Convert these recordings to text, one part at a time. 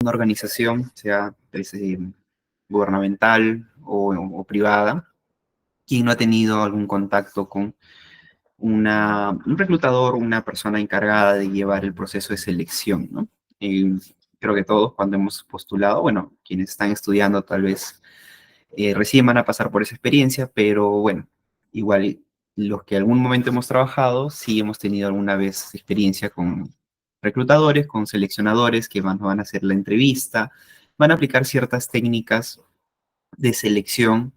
una organización, sea pues, gubernamental o privada, quien no ha tenido algún contacto con un reclutador, una persona encargada de llevar el proceso de selección, ¿no? Creo que todos cuando hemos postulado, bueno, quienes están estudiando tal vez recién van a pasar por esa experiencia, pero bueno, igual los que algún momento hemos trabajado, sí hemos tenido alguna vez experiencia con reclutadores, con seleccionadores que van a hacer la entrevista, van a aplicar ciertas técnicas de selección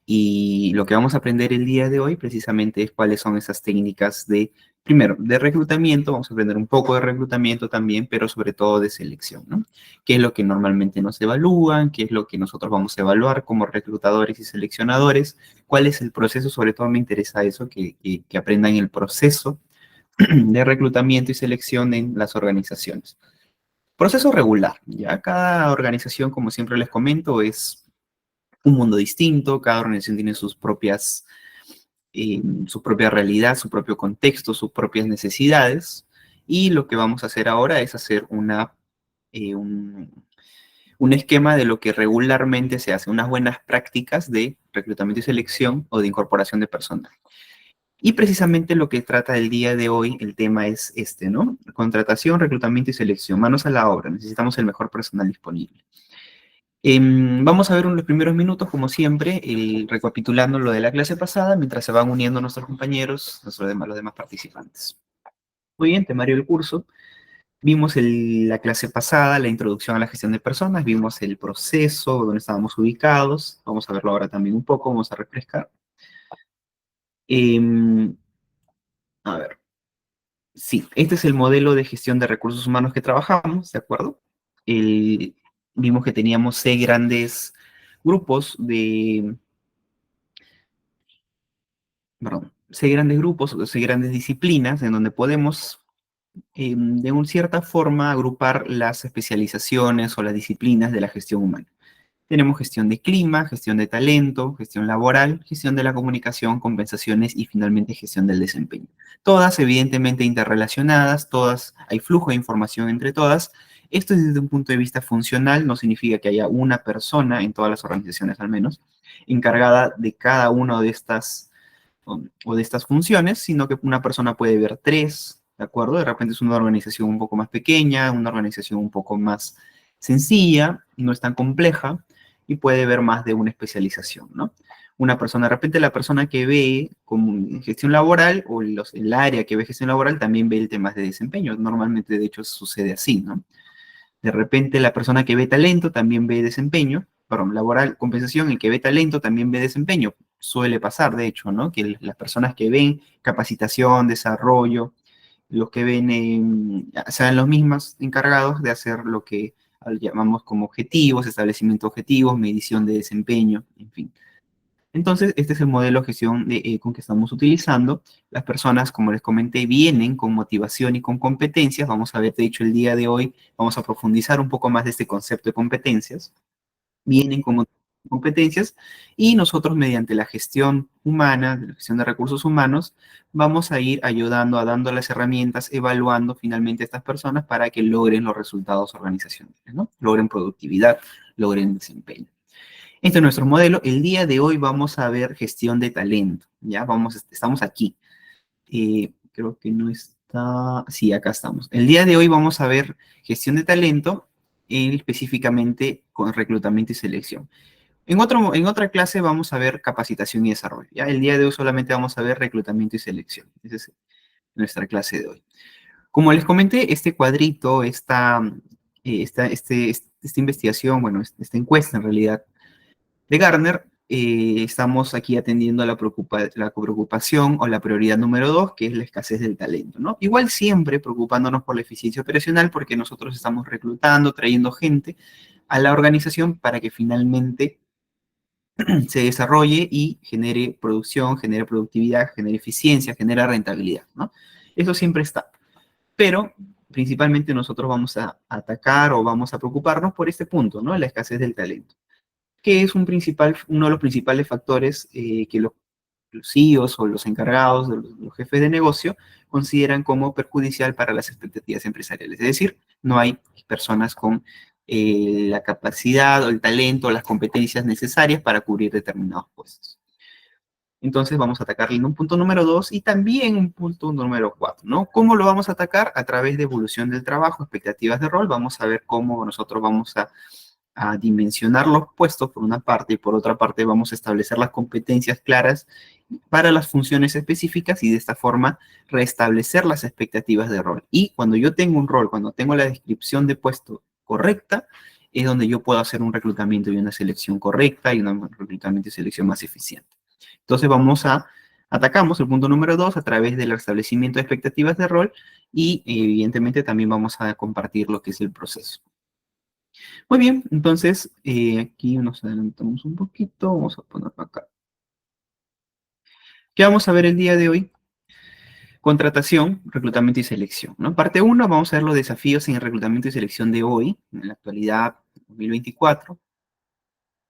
y lo que vamos a aprender el día de hoy precisamente es cuáles son esas técnicas de, primero, de reclutamiento, vamos a aprender un poco de reclutamiento también, pero sobre todo de selección, ¿no? ¿Qué es lo que normalmente nos evalúan? ¿Qué es lo que nosotros vamos a evaluar como reclutadores y seleccionadores? ¿Cuál es el proceso? Sobre todo me interesa eso, que aprendan el proceso de reclutamiento y selección en las organizaciones. Proceso regular, ¿ya? Cada organización, como siempre les comento, es un mundo distinto, cada organización tiene su propia realidad, su propio contexto, sus propias necesidades, y lo que vamos a hacer ahora es hacer eh, un, un esquema de lo que regularmente se hace, unas buenas prácticas de reclutamiento y selección o de incorporación de personal. Y precisamente lo que trata el día de hoy, el tema es este, ¿no? Contratación, reclutamiento y selección, manos a la obra, necesitamos el mejor personal disponible. Vamos a ver los primeros minutos, como siempre, recapitulando lo de la clase pasada, mientras se van uniendo nuestros compañeros, los demás participantes. Muy bien, temario del curso. Vimos la clase pasada, la introducción a la gestión de personas, vimos el proceso, donde estábamos ubicados. Vamos a verlo ahora también un poco, vamos a refrescar. Em, a ver, sí, este es el modelo de gestión de recursos humanos que trabajamos, ¿de acuerdo? El- Vimos que teníamos 6 grandes grupos perdón, 6 grandes grupos, 6 grandes disciplinas en donde podemos, de una cierta forma, agrupar las especializaciones o las disciplinas de la gestión humana. Tenemos gestión de clima, gestión de talento, gestión laboral, gestión de la comunicación, compensaciones y finalmente gestión del desempeño. Todas evidentemente interrelacionadas, todas, hay flujo de información entre todas. Esto desde un punto de vista funcional no significa que haya una persona, en todas las organizaciones al menos, encargada de cada una de estas o de estas funciones, sino que una persona puede ver 3, ¿de acuerdo? De repente es una organización un poco más pequeña, una organización un poco más sencilla, no es tan compleja, y puede ver más de una especialización, ¿no? Una persona, de repente la persona que ve como gestión laboral o el área que ve gestión laboral también ve el tema de desempeño. Normalmente, de hecho, sucede así, ¿no? De repente la persona que ve talento también ve desempeño, perdón, laboral, compensación, el que ve talento también ve desempeño. Suele pasar, de hecho, ¿no? Que las personas que ven capacitación, desarrollo, los que ven, sean los mismos encargados de hacer lo que llamamos como objetivos, establecimiento de objetivos, medición de desempeño, en fin. Entonces, este es el modelo de gestión con que estamos utilizando. Las personas, como les comenté, vienen con motivación y con competencias. Vamos a ver, de hecho, el día de hoy vamos a profundizar un poco más de este concepto de competencias. Vienen con competencias y nosotros mediante la gestión humana, la gestión de recursos humanos, vamos a ir ayudando, a dando las herramientas, evaluando finalmente a estas personas para que logren los resultados organizacionales, ¿no? Logren productividad, logren desempeño. Este es nuestro modelo. El día de hoy vamos a ver gestión de talento, ¿ya? Estamos aquí. Creo que no está... Sí, acá estamos. El día de hoy vamos a ver gestión de talento, específicamente con reclutamiento y selección. En otra clase vamos a ver capacitación y desarrollo, ¿ya? El día de hoy solamente vamos a ver reclutamiento y selección. Esa es nuestra clase de hoy. Como les comenté, este cuadrito, esta investigación, bueno, esta encuesta en realidad, de Gartner, estamos aquí atendiendo a la preocupación o la prioridad número 2, que es la escasez del talento, ¿no? Igual siempre preocupándonos por la eficiencia operacional, porque nosotros estamos reclutando, trayendo gente a la organización para que finalmente se desarrolle y genere producción, genere productividad, genere eficiencia, genere rentabilidad, ¿no? Eso siempre está. Pero principalmente nosotros vamos a atacar o vamos a preocuparnos por este punto, ¿no? La escasez del talento, que es uno de los principales factores que los CEOs o los encargados, los jefes de negocio, consideran como perjudicial para las expectativas empresariales. Es decir, no hay personas con la capacidad o el talento o las competencias necesarias para cubrir determinados puestos. Entonces vamos a atacarle en un punto número 2 y también un punto número 4, ¿no? ¿Cómo lo vamos a atacar? A través de evolución del trabajo, expectativas de rol. Vamos a ver cómo nosotros vamos a dimensionar los puestos por una parte y por otra parte vamos a establecer las competencias claras para las funciones específicas y de esta forma restablecer las expectativas de rol. Y cuando yo tengo un rol, cuando tengo la descripción de puesto correcta, es donde yo puedo hacer un reclutamiento y una selección correcta y un reclutamiento y selección más eficiente. Entonces atacamos el punto número 2 a través del restablecimiento de expectativas de rol y evidentemente también vamos a compartir lo que es el proceso. Muy bien, entonces aquí nos adelantamos un poquito, vamos a ponerlo acá. ¿Qué vamos a ver el día de hoy? Contratación, reclutamiento y selección, ¿no? Parte 1, vamos a ver los desafíos en el reclutamiento y selección de hoy, en la actualidad 2024.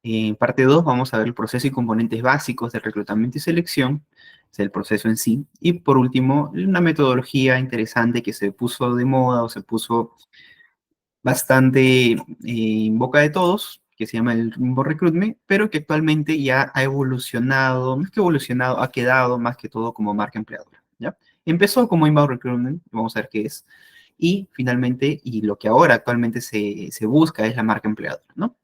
En parte 2 vamos a ver el proceso y componentes básicos del reclutamiento y selección, es el proceso en sí. Y por último, una metodología interesante que se puso de moda o se puso bastante en boca de todos, que se llama el Inbound Recruitment, pero que actualmente ya ha evolucionado, más que evolucionado, ha quedado más que todo como marca empleadora, ¿ya? Empezó como Inbound Recruitment, vamos a ver qué es, y finalmente, y lo que ahora actualmente se busca es la marca empleadora, ¿no?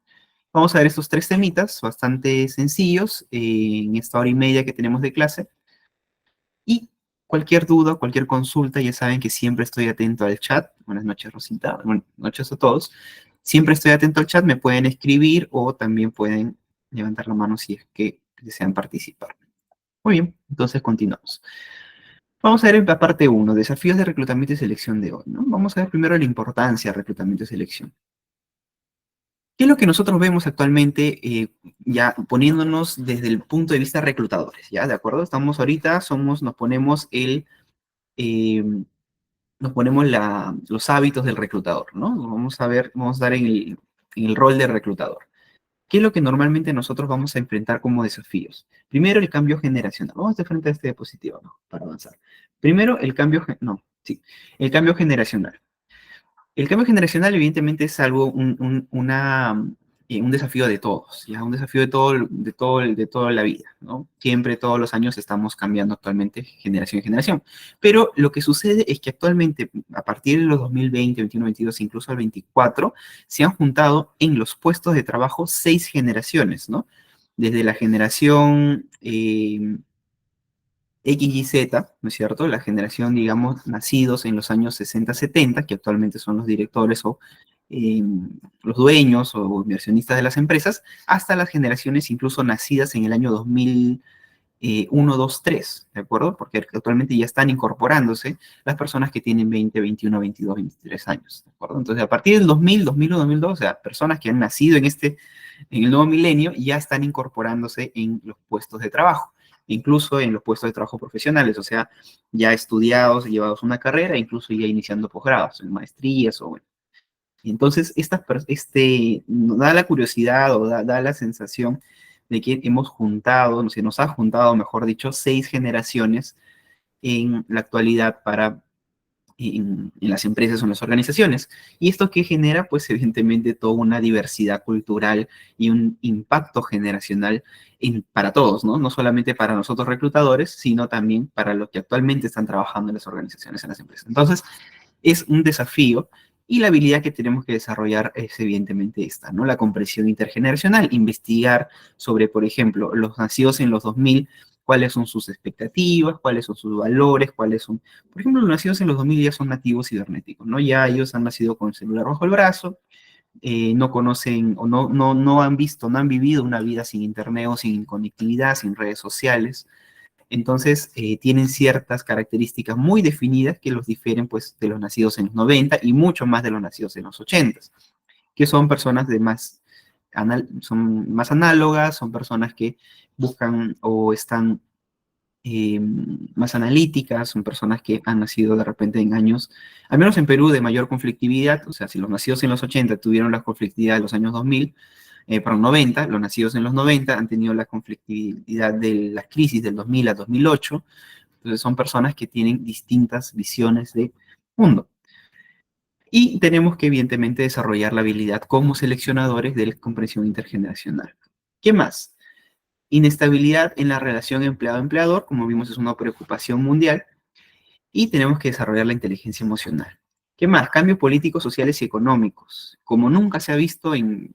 Vamos a ver estos tres temitas bastante sencillos en esta hora y media que tenemos de clase. Y cualquier duda, cualquier consulta, ya saben que siempre estoy atento al chat. Buenas noches, Rosita. Buenas noches a todos. Siempre estoy atento al chat, me pueden escribir o también pueden levantar la mano si es que desean participar. Muy bien, entonces continuamos. Vamos a ver la parte 1, desafíos de reclutamiento y selección de hoy, ¿no? Vamos a ver primero la importancia de reclutamiento y selección. ¿Qué es lo que nosotros vemos actualmente, ya poniéndonos desde el punto de vista reclutadores? ¿Ya? ¿De acuerdo? Estamos ahorita, nos ponemos eh, los hábitos del reclutador, ¿no? Vamos a ver, vamos a dar en el rol de reclutador. ¿Qué es lo que normalmente nosotros vamos a enfrentar como desafíos? Primero, el cambio generacional. Vamos de frente a este diapositiva, ¿no? Para avanzar. Primero, el cambio generacional. El cambio generacional, evidentemente, es algo, un desafío de todos, ¿ya? Un desafío de toda la vida, ¿no? Siempre, todos los años, estamos cambiando actualmente generación en generación. Pero lo que sucede es que actualmente, a partir de los 2020, 21, 22, incluso al 24, se han juntado en los puestos de trabajo 6 generaciones, ¿no? Desde la generación X y Z, ¿no es cierto? La generación, digamos, nacidos en los años 60, 70, que actualmente son los directores o eh, los dueños o inversionistas de las empresas, hasta las generaciones incluso nacidas en el año 2001, 2, 3, ¿de acuerdo? Porque actualmente ya están incorporándose las personas que tienen 20, 21, 22, 23 años, ¿de acuerdo? Entonces, a partir del 2000, 2001, 2002, o sea, personas que han nacido en el nuevo milenio ya están incorporándose en los puestos de trabajo, incluso en los puestos de trabajo profesionales, o sea, ya estudiados, llevados una carrera, incluso ya iniciando posgrados, en maestrías o bueno. Entonces, nos da la curiosidad o da la sensación de que hemos juntado, se nos ha juntado, mejor dicho, 6 generaciones en la actualidad en las empresas o en las organizaciones. ¿Y esto qué genera? Pues evidentemente toda una diversidad cultural y un impacto generacional para todos, ¿no? No solamente para nosotros reclutadores, sino también para los que actualmente están trabajando en las organizaciones, en las empresas. Entonces, es un desafío y la habilidad que tenemos que desarrollar es evidentemente esta, ¿no? La comprensión intergeneracional, investigar sobre, por ejemplo, los nacidos en los 2000, cuáles son sus expectativas, cuáles son sus valores, cuáles son, por ejemplo, los nacidos en los 2000 ya son nativos cibernéticos, ¿no? Ya ellos han nacido con el celular bajo el brazo, no conocen o no han visto, no han vivido una vida sin internet o sin conectividad, sin redes sociales. Entonces, tienen ciertas características muy definidas que los difieren pues, de los nacidos en los 90 y mucho más de los nacidos en los 80, que son personas son más análogas, son personas que buscan o están más analíticas, son personas que han nacido de repente en años, al menos en Perú, de mayor conflictividad, o sea, si los nacidos en los 80 tuvieron la conflictividad de los años 2000, perdón, 90, los nacidos en los 90 han tenido la conflictividad de la crisis del 2000 a 2008, entonces son personas que tienen distintas visiones de mundo. Y tenemos que, evidentemente, desarrollar la habilidad como seleccionadores de la comprensión intergeneracional. ¿Qué más? Inestabilidad en la relación empleado-empleador, como vimos, es una preocupación mundial. Y tenemos que desarrollar la inteligencia emocional. ¿Qué más? Cambios políticos, sociales y económicos. Como nunca se ha visto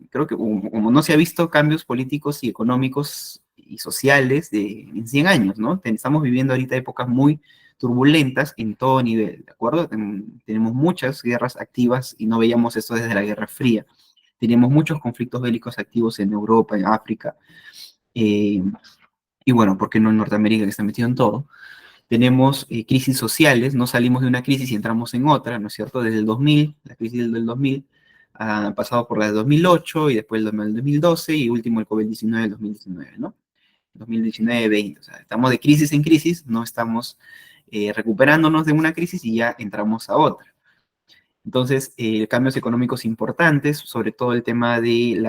creo que como no se ha visto cambios políticos y económicos y sociales en 100 años, ¿no? Estamos viviendo ahorita épocas muy turbulentas en todo nivel, ¿de acuerdo? Tenemos muchas guerras activas y no veíamos esto desde la Guerra Fría. Tenemos muchos conflictos bélicos activos en Europa, en África, eh, y bueno, ¿por qué no en Norteamérica que está metido en todo? Tenemos crisis sociales, no salimos de una crisis y entramos en otra, ¿no es cierto? Desde el 2000, la crisis del 2000, ha pasado por la de 2008 y después el 2012 y último el COVID-19 del 2019, ¿no? 2019-20, o sea, estamos de crisis en crisis, no estamos recuperándonos de una crisis y ya entramos a otra. Entonces, cambios económicos importantes, sobre todo el tema de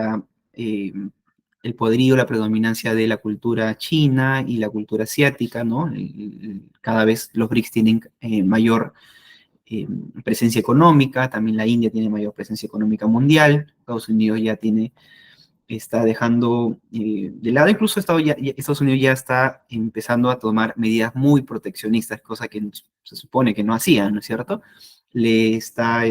el poderío, la predominancia de la cultura china y la cultura asiática, ¿no? Cada vez los BRICS tienen mayor eh, presencia económica, también la India tiene mayor presencia económica mundial, Estados Unidos ya está dejando de lado, incluso Estados Unidos ya está empezando a tomar medidas muy proteccionistas, cosa que se supone que no hacía, ¿no es cierto? Le está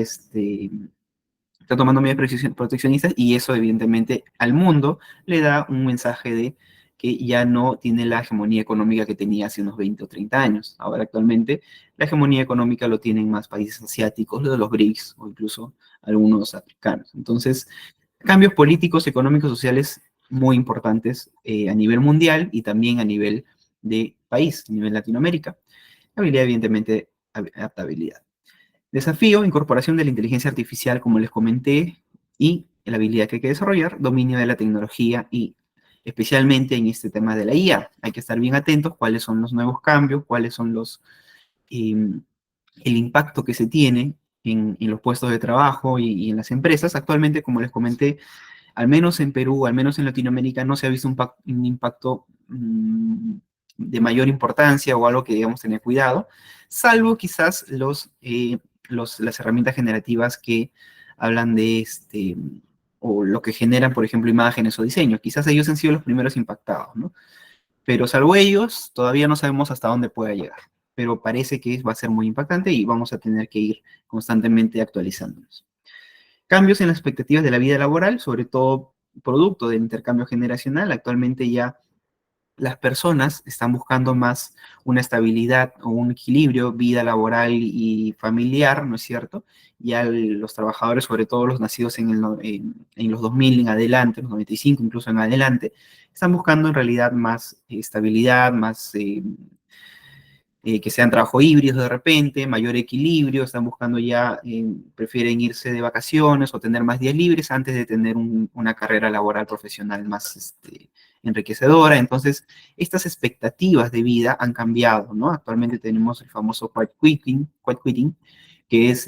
tomando medidas proteccionistas y eso evidentemente al mundo le da un mensaje de que ya no tiene la hegemonía económica que tenía hace unos 20 o 30 años. Ahora actualmente la hegemonía económica lo tienen más países asiáticos, los BRICS o incluso algunos africanos. Entonces, cambios políticos, económicos, sociales muy importantes a nivel mundial y también a nivel de país, a nivel Latinoamérica. Habilidad, evidentemente, adaptabilidad. Desafío, incorporación de la inteligencia artificial, como les comenté, y la habilidad que hay que desarrollar, dominio de la tecnología y especialmente en este tema de la IA. Hay que estar bien atentos cuáles son los nuevos cambios, cuáles son eh, el impacto que se tiene en los puestos de trabajo y en las empresas. Actualmente, como les comenté, al menos en Perú, al menos en Latinoamérica, no se ha visto un impacto de mayor importancia o algo que debamos tener cuidado, salvo quizás las herramientas generativas que hablan de o lo que generan, por ejemplo, imágenes o diseños. Quizás ellos han sido los primeros impactados, ¿no? Pero salvo ellos, todavía no sabemos hasta dónde pueda llegar. Pero parece que va a ser muy impactante y vamos a tener que ir constantemente actualizándonos. Cambios en las expectativas de la vida laboral, sobre todo producto del intercambio generacional. Actualmente ya las personas están buscando más una estabilidad o un equilibrio, vida laboral y familiar, ¿no es cierto? Ya los trabajadores, sobre todo los nacidos en los 2000 en adelante, los 95 incluso en adelante, están buscando en realidad más estabilidad, más que sean trabajo híbridos de repente, mayor equilibrio, están buscando ya, prefieren irse de vacaciones o tener más días libres antes de tener una carrera laboral profesional más enriquecedora. Entonces, estas expectativas de vida han cambiado, ¿no? Actualmente tenemos el famoso quiet quitting, que es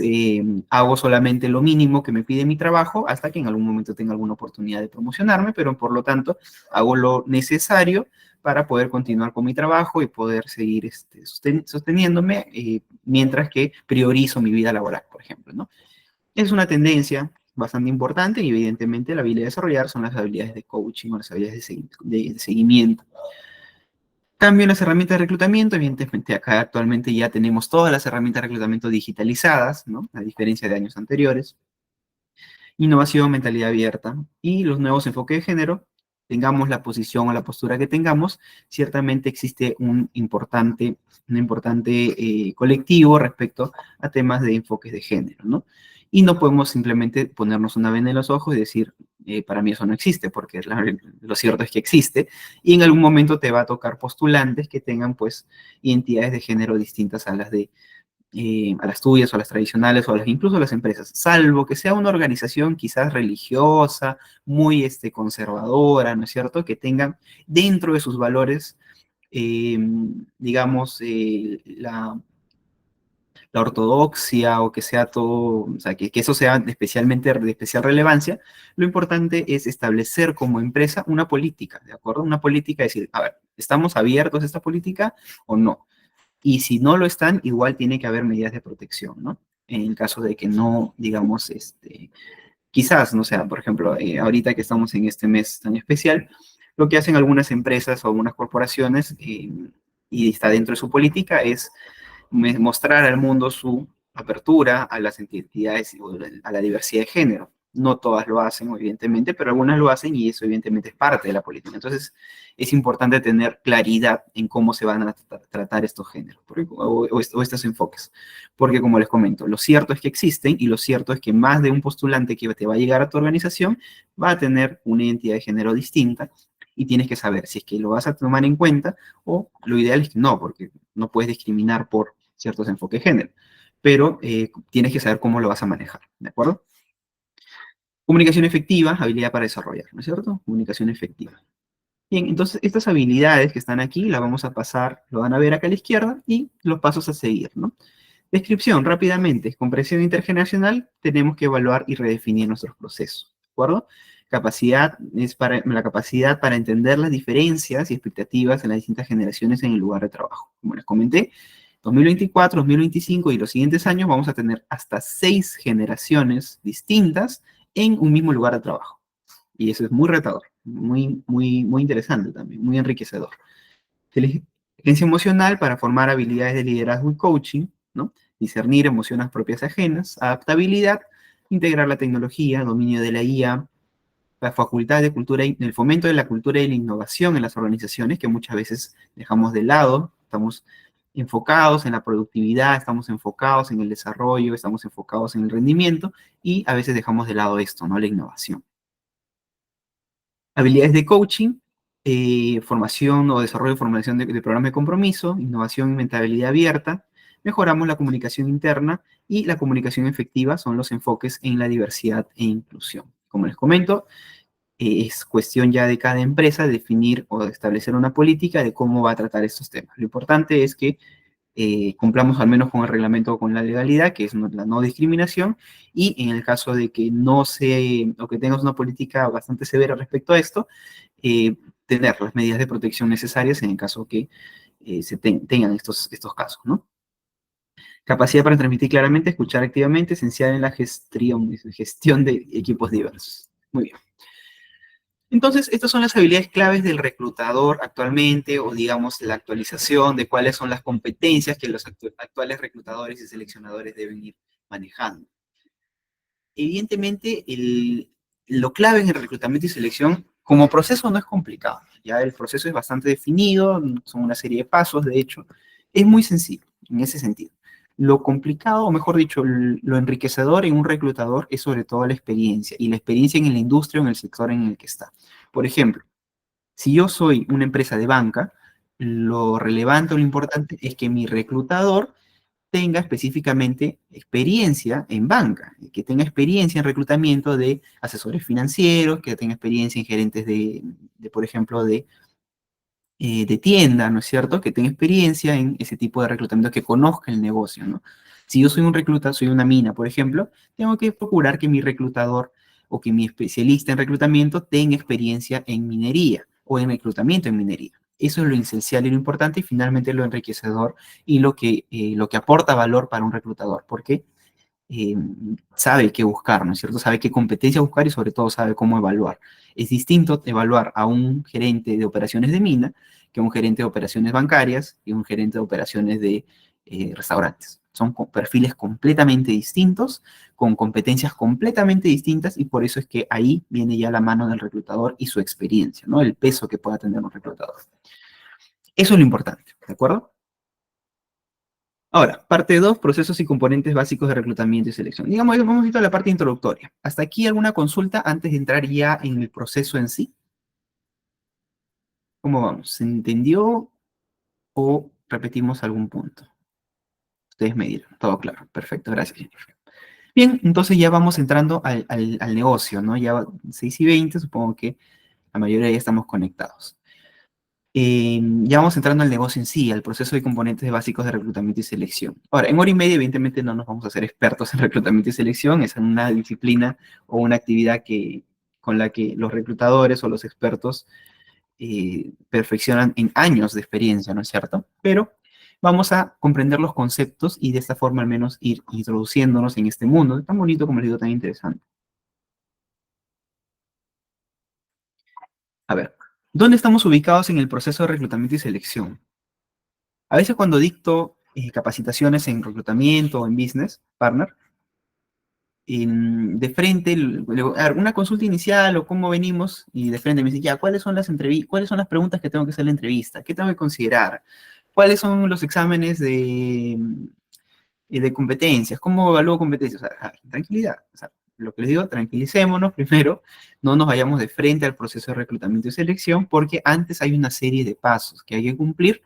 hago solamente lo mínimo que me pide mi trabajo hasta que en algún momento tenga alguna oportunidad de promocionarme, pero por lo tanto hago lo necesario para poder continuar con mi trabajo y poder seguir sosteniéndome mientras que priorizo mi vida laboral, por ejemplo, ¿no? Es una tendencia bastante importante y evidentemente la habilidad de desarrollar son las habilidades de coaching o las habilidades de seguimiento. Cambio en las herramientas de reclutamiento, evidentemente acá actualmente ya tenemos todas las herramientas de reclutamiento digitalizadas, ¿no? A diferencia de años anteriores. Innovación, mentalidad abierta y los nuevos enfoques de género, tengamos la posición o la postura que tengamos, ciertamente existe un importante colectivo respecto a temas de enfoques de género, ¿no? Y no podemos simplemente ponernos una venda en los ojos y decir, para mí eso no existe, porque lo cierto es que existe, y en algún momento te va a tocar postulantes que tengan, pues, identidades de género distintas a las tuyas o a las tradicionales o incluso a las empresas, salvo que sea una organización quizás religiosa, muy conservadora, ¿no es cierto? Que tengan dentro de sus valores, eh, digamos, la ortodoxia o que sea todo, o sea, que eso sea especialmente de especial relevancia, lo importante es establecer como empresa una política, ¿de acuerdo? Una política, decir, a ver, ¿estamos abiertos a esta política o no? Y si no lo están, igual tiene que haber medidas de protección, ¿no? en el caso de que no, digamos, quizás, no sea, por ejemplo, ahorita que estamos en este mes tan especial, lo que hacen algunas empresas o algunas corporaciones, y está dentro de su política, es mostrar al mundo su apertura a las entidades, a la diversidad de género. No todas lo hacen, evidentemente, pero algunas lo hacen y eso evidentemente es parte de la política. Entonces, es importante tener claridad en cómo se van a tratar estos géneros o estos enfoques. Porque, como les comento, lo cierto es que existen y lo cierto es que más de un postulante que te va a llegar a tu organización va a tener una identidad de género distinta y tienes que saber si es que lo vas a tomar en cuenta o lo ideal es que no, porque no puedes discriminar por ciertos enfoques de género, pero tienes que saber cómo lo vas a manejar, ¿de acuerdo? Comunicación efectiva, habilidad para desarrollar, ¿no es cierto? Comunicación efectiva. Bien, entonces estas habilidades que están aquí las vamos a pasar, lo van a ver acá a la izquierda y los pasos a seguir, ¿no? Descripción, rápidamente. Comprensión intergeneracional, tenemos que evaluar y redefinir nuestros procesos, ¿de acuerdo? Capacidad es para la capacidad para entender las diferencias y expectativas en las distintas generaciones en el lugar de trabajo. Como les comenté, 2024, 2025 y los siguientes años vamos a tener hasta 6 generaciones distintas en un mismo lugar de trabajo. Y eso es muy retador, muy interesante también, muy enriquecedor. Inteligencia emocional para formar habilidades de liderazgo y coaching, ¿no? Discernir emociones propias ajenas, adaptabilidad, integrar la tecnología, dominio de la IA, la facultad de cultura, el fomento de la cultura y la innovación en las organizaciones, que muchas veces dejamos de lado, estamos enfocados en la productividad, estamos enfocados en el desarrollo, estamos enfocados en el rendimiento, y a veces dejamos de lado esto, ¿no? La innovación. Habilidades de coaching, formación o desarrollo de formulación de programas de compromiso, innovación y mentalidad abierta, mejoramos la comunicación interna y la comunicación efectiva son los enfoques en la diversidad e inclusión. Como les comento, es cuestión ya de cada empresa definir o establecer una política de cómo va a tratar estos temas. Lo importante es que cumplamos al menos con el reglamento o con la legalidad, que es la no discriminación, y en el caso de que no se, o que tengas una política bastante severa respecto a esto, tener las medidas de protección necesarias en el caso que tengan estos casos, ¿no? Capacidad para transmitir claramente, escuchar activamente, esencial en la gestión de equipos diversos. Muy bien. Entonces, estas son las habilidades claves del reclutador actualmente, o digamos la actualización de cuáles son las competencias que los actuales reclutadores y seleccionadores deben ir manejando. Evidentemente, lo clave en el reclutamiento y selección, como proceso no es complicado, ya el proceso es bastante definido, son una serie de pasos, de hecho, es muy sencillo en ese sentido. Lo complicado, o mejor dicho, lo enriquecedor en un reclutador es sobre todo la experiencia, y la experiencia en la industria o en el sector en el que está. Por ejemplo, si yo soy una empresa de banca, lo relevante o lo importante es que mi reclutador tenga específicamente experiencia en banca, que tenga experiencia en reclutamiento de asesores financieros, que tenga experiencia en gerentes por ejemplo, de tienda, ¿no es cierto? Que tenga experiencia en ese tipo de reclutamiento, que conozca el negocio, ¿no? Si yo soy un reclutador, soy una mina, por ejemplo, tengo que procurar que mi reclutador o que mi especialista en reclutamiento tenga experiencia en minería o en reclutamiento en minería. Eso es lo esencial y lo importante, y finalmente lo enriquecedor y lo que aporta valor para un reclutador, porque eh, sabe qué buscar, ¿no es cierto? Sabe qué competencia buscar y sobre todo sabe cómo evaluar. Es distinto evaluar a un gerente de operaciones de mina que a un gerente de operaciones bancarias y un gerente de operaciones de restaurantes. Son perfiles completamente distintos, con competencias completamente distintas, y por eso es que ahí viene ya la mano del reclutador y su experiencia, ¿no? El peso que pueda tener un reclutador. Eso es lo importante, ¿de acuerdo? Ahora, parte 2, procesos y componentes básicos de reclutamiento y selección. Digamos, hemos visto la parte introductoria. ¿Hasta aquí alguna consulta antes de entrar ya en el proceso en sí? ¿Cómo vamos? ¿Se entendió o repetimos algún punto? Ustedes me dirán. Todo claro. Perfecto, gracias, Jennifer. Bien, entonces ya vamos entrando al negocio, ¿no? Ya 6:20, supongo que la mayoría ya estamos conectados. Ya vamos entrando al negocio en sí, al proceso de componentes básicos de reclutamiento y selección. Ahora, en hora y media, evidentemente, no nos vamos a hacer expertos en reclutamiento y selección, es una disciplina o una actividad con la que los reclutadores o los expertos perfeccionan en años de experiencia, ¿no es cierto? Pero vamos a comprender los conceptos y de esta forma al menos ir introduciéndonos en este mundo tan bonito, como les digo, tan interesante. A ver, ¿dónde estamos ubicados en el proceso de reclutamiento y selección? A veces cuando dicto capacitaciones en reclutamiento o en business partner, de frente, a ver, una consulta inicial o cómo venimos, y de frente me dicen, ya, ¿cuáles son las preguntas que tengo que hacer en la entrevista? ¿Qué tengo que considerar? ¿Cuáles son los exámenes de competencias? ¿Cómo evalúo competencias? O sea, tranquilidad. O sea, lo que les digo, tranquilicémonos primero, no nos vayamos de frente al proceso de reclutamiento y selección, porque antes hay una serie de pasos que hay que cumplir,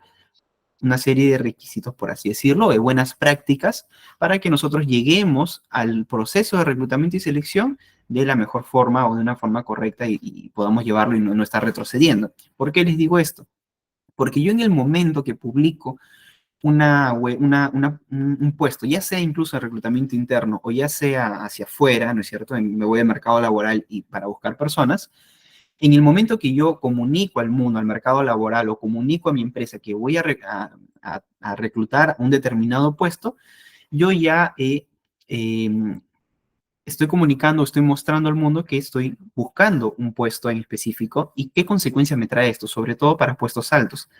una serie de requisitos, por así decirlo, de buenas prácticas, para que nosotros lleguemos al proceso de reclutamiento y selección de la mejor forma o de una forma correcta y podamos llevarlo y no estar retrocediendo. ¿Por qué les digo esto? Porque yo en el momento que publico un puesto, ya sea incluso de reclutamiento interno o ya sea hacia afuera, ¿no es cierto? Me voy al mercado laboral y para buscar personas, en el momento que yo comunico al mundo, al mercado laboral, o comunico a mi empresa que voy a reclutar a un determinado puesto, yo ya estoy comunicando, estoy mostrando al mundo que estoy buscando un puesto en específico y qué consecuencia me trae esto, sobre todo para puestos altos.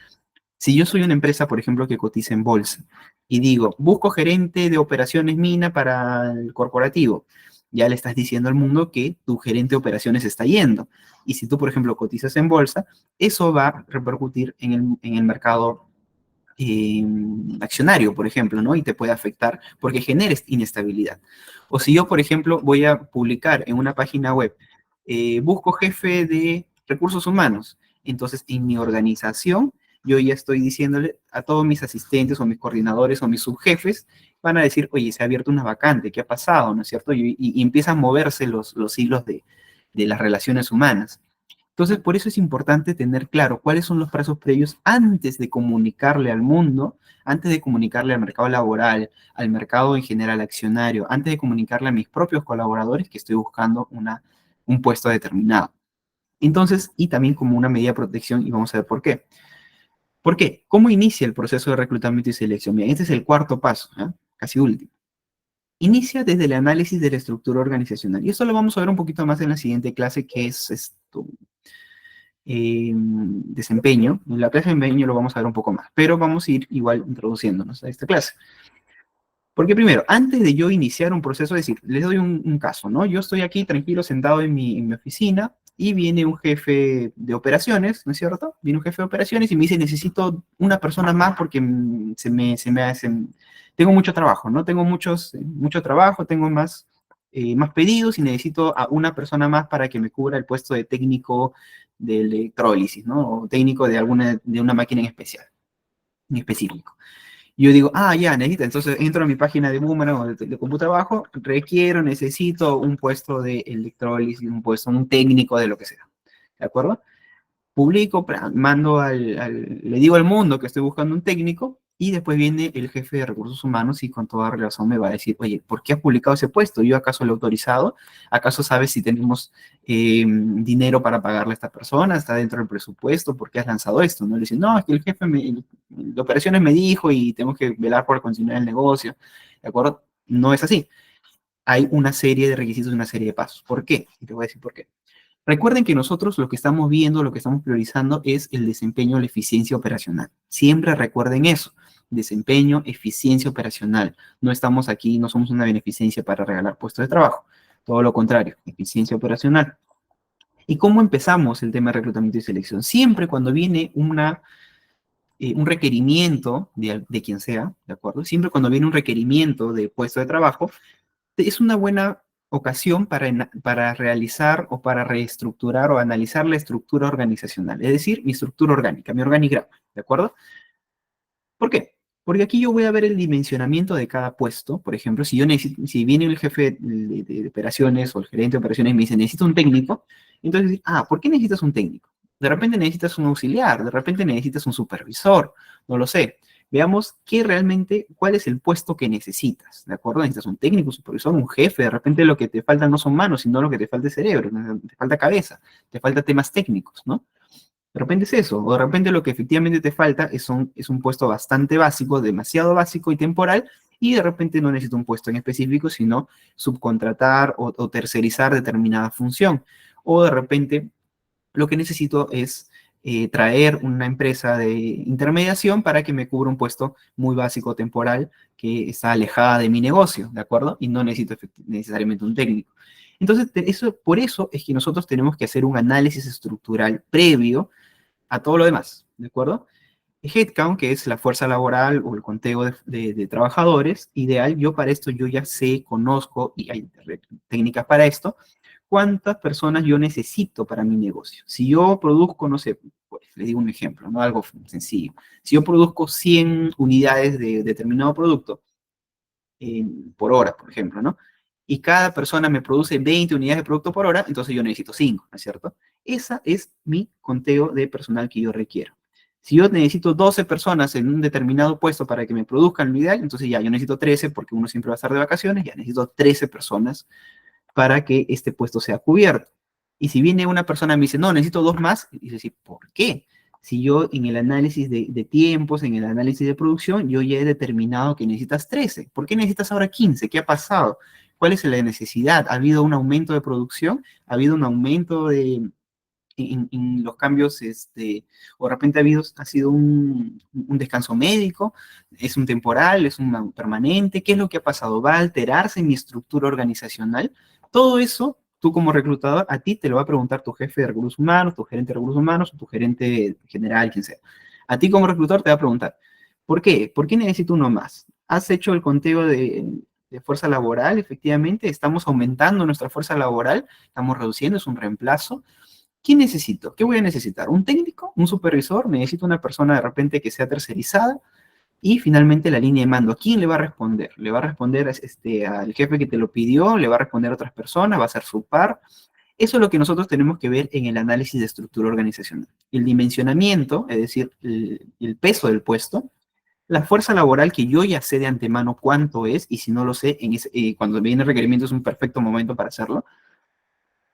Si yo soy una empresa, por ejemplo, que cotiza en bolsa y digo, busco gerente de operaciones mina para el corporativo, ya le estás diciendo al mundo que tu gerente de operaciones está yendo. Y si tú, por ejemplo, cotizas en bolsa, eso va a repercutir en el mercado accionario, por ejemplo, ¿no? Y te puede afectar porque generes inestabilidad. O si yo, por ejemplo, voy a publicar en una página web, busco jefe de recursos humanos, entonces en mi organización yo ya estoy diciéndole a todos mis asistentes o mis coordinadores o mis subjefes, van a decir, oye, se ha abierto una vacante, ¿qué ha pasado? ¿No es cierto? Y empiezan a moverse los hilos de las relaciones humanas. Entonces, por eso es importante tener claro cuáles son los pasos previos antes de comunicarle al mundo, antes de comunicarle al mercado laboral, al mercado en general accionario, antes de comunicarle a mis propios colaboradores que estoy buscando un puesto determinado. Entonces, y también como una medida de protección, y vamos a ver por qué. ¿Por qué? ¿Cómo inicia el proceso de reclutamiento y selección? Bien, este es el cuarto paso, ¿eh? Casi último. Inicia desde el análisis de la estructura organizacional. Y esto lo vamos a ver un poquito más en la siguiente clase, que es esto, desempeño. En la clase de desempeño lo vamos a ver un poco más, pero vamos a ir igual introduciéndonos a esta clase. Porque primero, antes de yo iniciar un proceso, es decir, les doy un caso, ¿no? Yo estoy aquí tranquilo sentado en mi oficina y viene un jefe de operaciones, ¿no es cierto? Viene un jefe de operaciones y me dice, necesito una persona más porque se me hace, tengo mucho trabajo, ¿no? Tengo mucho trabajo, tengo más pedidos y necesito a una persona más para que me cubra el puesto de técnico de electrólisis, ¿no? O técnico de una máquina en específico. Yo digo, ya, necesito. Entonces entro a mi página de Boomerang o de Computrabajo, necesito un puesto de electrólisis, un técnico de lo que sea. ¿De acuerdo? Publico, le digo al mundo que estoy buscando un técnico y después viene el jefe de recursos humanos y con toda razón me va a decir, oye, ¿por qué has publicado ese puesto? ¿Yo acaso lo he autorizado? ¿Acaso sabes si tenemos dinero para pagarle a esta persona? ¿Está dentro del presupuesto? ¿Por qué has lanzado esto? ¿No? Le dicen, no, es que el jefe de operaciones me dijo y tengo que velar por continuar el negocio. ¿De acuerdo? No es así. Hay una serie de requisitos y una serie de pasos. ¿Por qué? Y te voy a decir por qué. Recuerden que nosotros lo que estamos viendo, lo que estamos priorizando es el desempeño, la eficiencia operacional. Siempre recuerden eso, desempeño, eficiencia operacional. No estamos aquí, no somos una beneficencia para regalar puestos de trabajo. Todo lo contrario, eficiencia operacional. ¿Y cómo empezamos el tema de reclutamiento y selección? Siempre cuando viene un requerimiento de quien sea, ¿de acuerdo? Siempre cuando viene un requerimiento de puesto de trabajo, es una buena ocasión para realizar o para reestructurar o analizar la estructura organizacional, es decir, mi estructura orgánica, mi organigrama, ¿de acuerdo? ¿Por qué? Porque aquí yo voy a ver el dimensionamiento de cada puesto. Por ejemplo, si viene el jefe de operaciones o el gerente de operaciones y me dice, necesito un técnico, entonces, ¿por qué necesitas un técnico? De repente necesitas un auxiliar, de repente necesitas un supervisor, no lo sé. Veamos cuál es el puesto que necesitas, ¿de acuerdo? Necesitas un técnico, un supervisor, un jefe, de repente lo que te falta no son manos, sino lo que te falta es cerebro, te falta cabeza, te falta temas técnicos, ¿no? De repente es eso, o de repente lo que efectivamente te falta es un puesto bastante básico, demasiado básico y temporal, y de repente no necesito un puesto en específico, sino subcontratar o tercerizar determinada función. O de repente lo que necesito es traer una empresa de intermediación para que me cubra un puesto muy básico temporal que está alejada de mi negocio, ¿de acuerdo? Y no necesito necesariamente un técnico. Entonces, por eso es que nosotros tenemos que hacer un análisis estructural previo a todo lo demás, ¿de acuerdo? Headcount, que es la fuerza laboral o el conteo de trabajadores, ideal, yo para esto yo ya sé, conozco y hay técnicas para esto, cuántas personas yo necesito para mi negocio. Si yo produzco, no sé, pues, les digo un ejemplo, ¿no? Algo sencillo. Si yo produzco 100 unidades de determinado producto por hora, por ejemplo, ¿no? Y cada persona me produce 20 unidades de producto por hora, entonces yo necesito 5, ¿no es cierto? Esa es mi conteo de personal que yo requiero. Si yo necesito 12 personas en un determinado puesto para que me produzcan lo ideal, entonces ya yo necesito 13 porque uno siempre va a estar de vacaciones, ya necesito 13 personas para que este puesto sea cubierto. Y si viene una persona y me dice, no, necesito dos más, y dice, ¿por qué? Si yo en el análisis de tiempos, en el análisis de producción, yo ya he determinado que necesitas 13. ¿Por qué necesitas ahora 15? ¿Qué ha pasado? ¿Cuál es la necesidad? ¿Ha habido un aumento de producción? ¿Ha habido un aumento en los cambios, o de repente ha sido un descanso médico, es un temporal, es un permanente, ¿qué es lo que ha pasado? ¿Va a alterarse mi estructura organizacional? Todo eso, tú como reclutador, a ti te lo va a preguntar tu jefe de recursos humanos, tu gerente de recursos humanos, o tu gerente general, quien sea. A ti como reclutador te va a preguntar, ¿por qué? ¿Por qué necesito uno más? ¿Has hecho el conteo de fuerza laboral? Efectivamente, estamos aumentando nuestra fuerza laboral, estamos reduciendo, es un reemplazo. ¿Qué necesito? ¿Qué voy a necesitar? ¿Un técnico? ¿Un supervisor? ¿Necesito una persona de repente que sea tercerizada? Y finalmente la línea de mando. ¿A quién le va a responder? ¿Le va a responder al jefe que te lo pidió? ¿Le va a responder a otras personas? ¿Va a ser su par? Eso es lo que nosotros tenemos que ver en el análisis de estructura organizacional. El dimensionamiento, es decir, el peso del puesto, la fuerza laboral que yo ya sé de antemano cuánto es, y si no lo sé, cuando viene el requerimiento es un perfecto momento para hacerlo,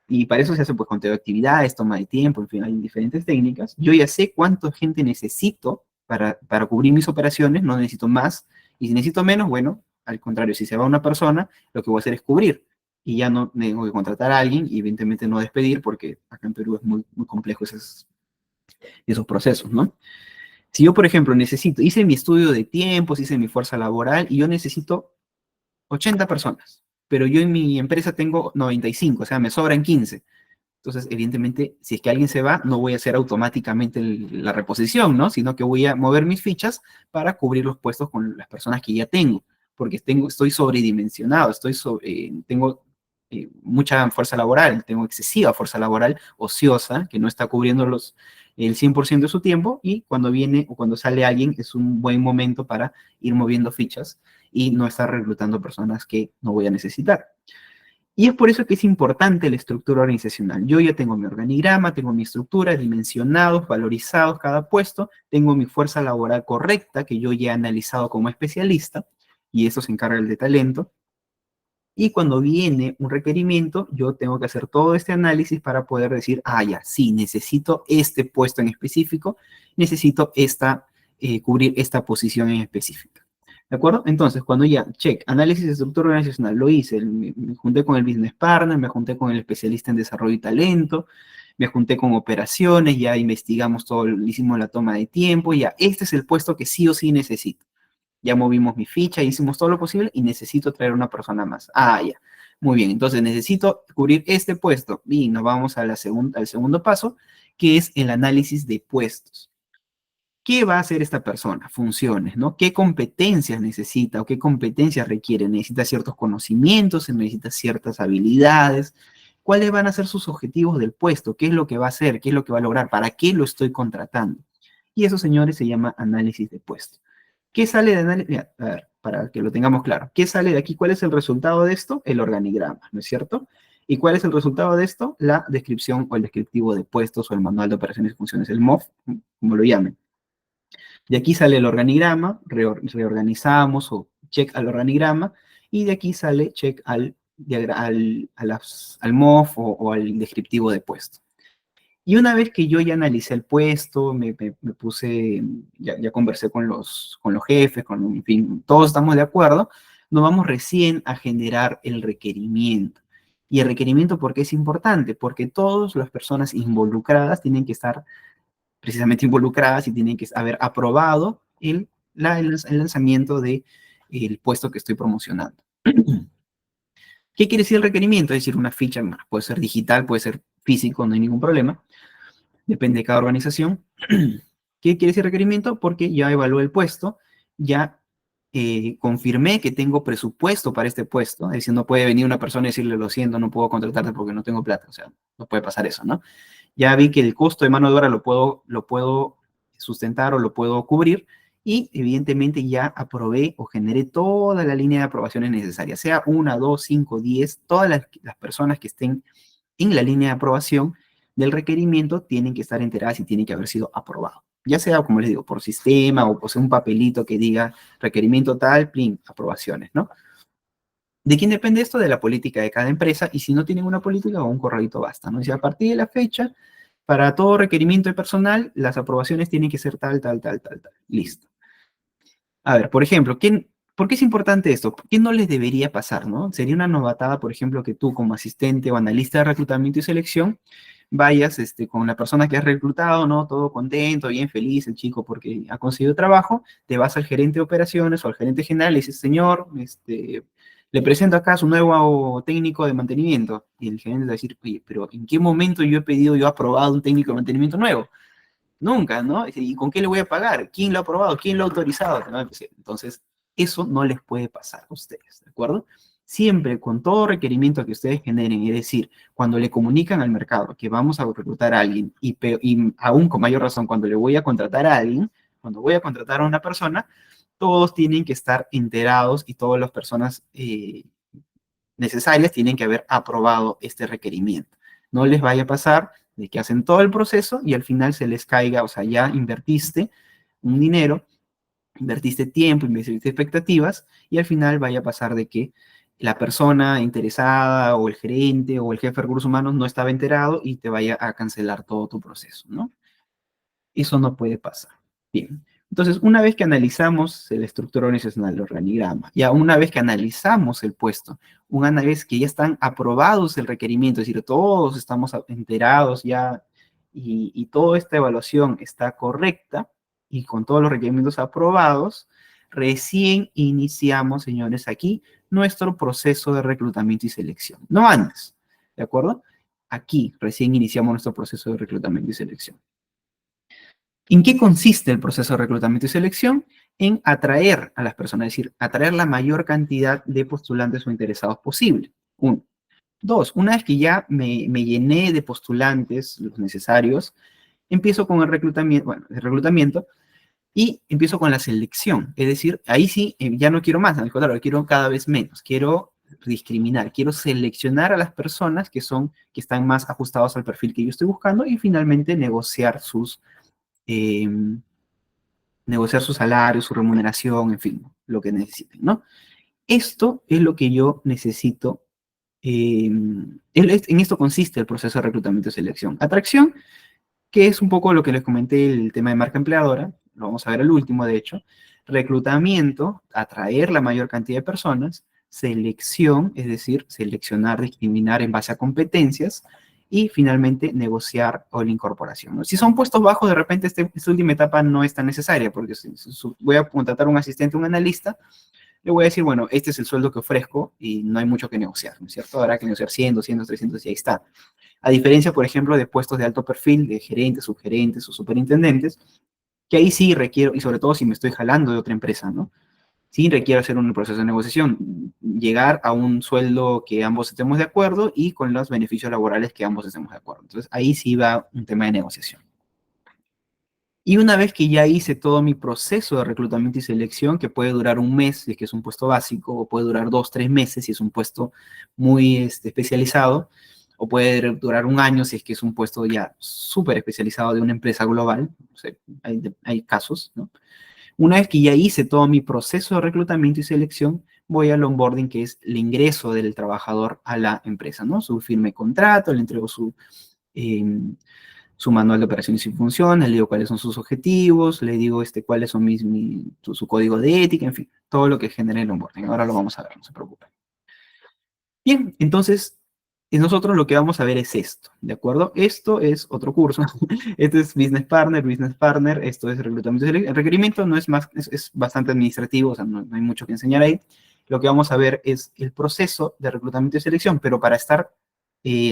y para eso se hace pues conteo de actividades, toma de tiempo, en fin, hay diferentes técnicas. Yo ya sé cuánta gente necesito para cubrir mis operaciones, no necesito más. Y si necesito menos, bueno, al contrario, si se va una persona, lo que voy a hacer es cubrir. Y ya no tengo que contratar a alguien y evidentemente no despedir porque acá en Perú es muy complejo esos procesos, ¿no? Si yo, por ejemplo, hice mi estudio de tiempos, hice mi fuerza laboral y yo necesito 80 personas, pero yo en mi empresa tengo 95, o sea, me sobran 15. Entonces, evidentemente, si es que alguien se va, no voy a hacer automáticamente la reposición, ¿no? Sino que voy a mover mis fichas para cubrir los puestos con las personas que ya tengo, porque estoy sobredimensionado, tengo mucha fuerza laboral, tengo excesiva fuerza laboral ociosa que no está cubriendo el 100% de su tiempo y cuando viene o cuando sale alguien es un buen momento para ir moviendo fichas y no estar reclutando personas que no voy a necesitar. Y es por eso que es importante la estructura organizacional. Yo ya tengo mi organigrama, tengo mi estructura, dimensionados, valorizados cada puesto, tengo mi fuerza laboral correcta que yo ya he analizado como especialista, y eso se encarga el de talento. Y cuando viene un requerimiento, yo tengo que hacer todo este análisis para poder decir, ah, ya, sí, necesito este puesto en específico, necesito cubrir esta posición en específica. ¿De acuerdo? Entonces, cuando ya, check, análisis de estructura organizacional, lo hice, me junté con el business partner, me junté con el especialista en desarrollo y talento, me junté con operaciones, ya investigamos todo, hicimos la toma de tiempo, ya, este es el puesto que sí o sí necesito. Ya movimos mi ficha, hicimos todo lo posible y necesito traer una persona más. Ah, ya. Muy bien, entonces necesito cubrir este puesto. Y nos vamos al segundo paso, que es el análisis de puestos. ¿Qué va a hacer esta persona? Funciones, ¿no? ¿Qué competencias necesita o qué competencias requiere? ¿Necesita ciertos conocimientos? ¿Necesita ciertas habilidades? ¿Cuáles van a ser sus objetivos del puesto? ¿Qué es lo que va a hacer? ¿Qué es lo que va a lograr? ¿Para qué lo estoy contratando? Y eso, señores, se llama análisis de puesto. ¿Qué sale de análisis? A ver, para que lo tengamos claro. ¿Qué sale de aquí? ¿Cuál es el resultado de esto? El organigrama, ¿no es cierto? ¿Y cuál es el resultado de esto? La descripción o el descriptivo de puestos o el manual de operaciones y funciones, el MOF, como lo llamen. De aquí sale el organigrama, reorganizamos o check al organigrama, y de aquí sale check al MOF o al descriptivo de puesto. Y una vez que yo ya analicé el puesto, me puse, ya conversé con los jefes, en fin, todos estamos de acuerdo, nos vamos recién a generar el requerimiento. Y el requerimiento, ¿por qué es importante? Porque todas las personas involucradas tienen que estar precisamente involucradas y tienen que haber aprobado el lanzamiento del puesto que estoy promocionando. ¿Qué quiere decir el requerimiento? Es decir, una ficha, puede ser digital, puede ser físico, no hay ningún problema, depende de cada organización. ¿Qué quiere decir requerimiento? Porque ya evalué el puesto, ya confirmé que tengo presupuesto para este puesto, es decir, no puede venir una persona y decirle, lo siento, no puedo contratarte porque no tengo plata, o sea, no puede pasar eso, ¿no? Ya vi que el costo de mano de obra lo puedo sustentar o lo puedo cubrir y evidentemente ya aprobé o generé toda la línea de aprobaciones necesarias, sea una, dos, cinco, 10, todas las personas que estén en la línea de aprobación del requerimiento tienen que estar enteradas y tienen que haber sido aprobado. Ya sea, como les digo, por sistema o posee un papelito que diga requerimiento tal, plin, aprobaciones, ¿no? ¿De quién depende esto? De la política de cada empresa, y si no tienen una política, un corralito basta, ¿no? Y si a partir de la fecha, para todo requerimiento de personal, las aprobaciones tienen que ser tal, tal, tal, tal, tal. Listo. A ver, por ejemplo, ¿por qué es importante esto? ¿Qué no les debería pasar, no? Sería una novatada, por ejemplo, que tú como asistente o analista de reclutamiento y selección vayas con la persona que has reclutado, ¿no? Todo contento, bien feliz, el chico porque ha conseguido trabajo, te vas al gerente de operaciones o al gerente general y dices, señor, le presento acá a su nuevo técnico de mantenimiento. Y el gerente va a decir, oye, pero ¿en qué momento yo he pedido, yo he aprobado un técnico de mantenimiento nuevo? Nunca, ¿no? ¿Y con qué le voy a pagar? ¿Quién lo ha aprobado? ¿Quién lo ha autorizado? ¿No? Entonces, eso no les puede pasar a ustedes, ¿de acuerdo? Siempre con todo requerimiento que ustedes generen, es decir, cuando le comunican al mercado que vamos a reclutar a alguien y aún con mayor razón cuando le voy a contratar a alguien, cuando voy a contratar a una persona, todos tienen que estar enterados y todas las personas necesarias tienen que haber aprobado este requerimiento. No les vaya a pasar de que hacen todo el proceso y al final se les caiga, o sea, ya invertiste un dinero, invertiste tiempo, invertiste expectativas y al final vaya a pasar de que la persona interesada o el gerente o el jefe de recursos humanos no estaba enterado y te vaya a cancelar todo tu proceso, ¿no? Eso no puede pasar. Bien. Entonces, una vez que analizamos la estructura organizacional, el organigrama, ya una vez que analizamos el puesto, una vez que ya están aprobados el requerimiento, es decir, todos estamos enterados ya y toda esta evaluación está correcta y con todos los requerimientos aprobados, recién iniciamos, señores, aquí nuestro proceso de reclutamiento y selección. No antes, ¿de acuerdo? Aquí recién iniciamos nuestro proceso de reclutamiento y selección. ¿En qué consiste el proceso de reclutamiento y selección? En atraer a las personas, es decir, atraer la mayor cantidad de postulantes o interesados posible. Uno. Dos, una vez que ya me llené de postulantes, los necesarios, empiezo con el reclutamiento y empiezo con la selección. Es decir, ahí sí, ya no quiero más, al contrario, quiero cada vez menos. Quiero discriminar, quiero seleccionar a las personas que están más ajustados al perfil que yo estoy buscando y finalmente eh, negociar su salario, su remuneración, en fin, lo que necesiten, ¿no? Esto es lo que yo necesito. En esto consiste el proceso de reclutamiento y selección. Atracción, que es un poco lo que les comenté, el tema de marca empleadora, lo vamos a ver al último, de hecho. Reclutamiento, atraer la mayor cantidad de personas. Selección, es decir, seleccionar, discriminar en base a competencias. Y finalmente negociar o la incorporación, ¿no? Si son puestos bajos, de repente esta última etapa no es tan necesaria, porque si voy a contratar a un asistente, un analista, le voy a decir, bueno, este es el sueldo que ofrezco y no hay mucho que negociar, ¿no es cierto? Habrá que negociar 100, 200, 300 y ahí está. A diferencia, por ejemplo, de puestos de alto perfil, de gerentes, subgerentes o superintendentes, que ahí sí requiero, y sobre todo si me estoy jalando de otra empresa, ¿no? Sí requiere hacer un proceso de negociación, llegar a un sueldo que ambos estemos de acuerdo y con los beneficios laborales que ambos estemos de acuerdo. Entonces, ahí sí va un tema de negociación. Y una vez que ya hice todo mi proceso de reclutamiento y selección, que puede durar un mes si es que es un puesto básico, o puede durar 2, 3 meses si es un puesto muy especializado, o puede durar un año si es que es un puesto ya súper especializado de una empresa global, o sea, hay casos, ¿no? Una vez que ya hice todo mi proceso de reclutamiento y selección, voy al onboarding, que es el ingreso del trabajador a la empresa, ¿no? Su firme contrato, le entrego su, eh, su manual de operaciones y funciones, le digo cuáles son sus objetivos, le digo cuáles son su código de ética, en fin, todo lo que genere el onboarding. Ahora lo vamos a ver, no se preocupen. Bien, entonces, nosotros lo que vamos a ver es esto, ¿de acuerdo? Esto es otro curso. Este es Business Partner, esto es reclutamiento. El requerimiento no es más, es bastante administrativo, o sea, no hay mucho que enseñar ahí. Lo que vamos a ver es el proceso de reclutamiento y selección, pero para estar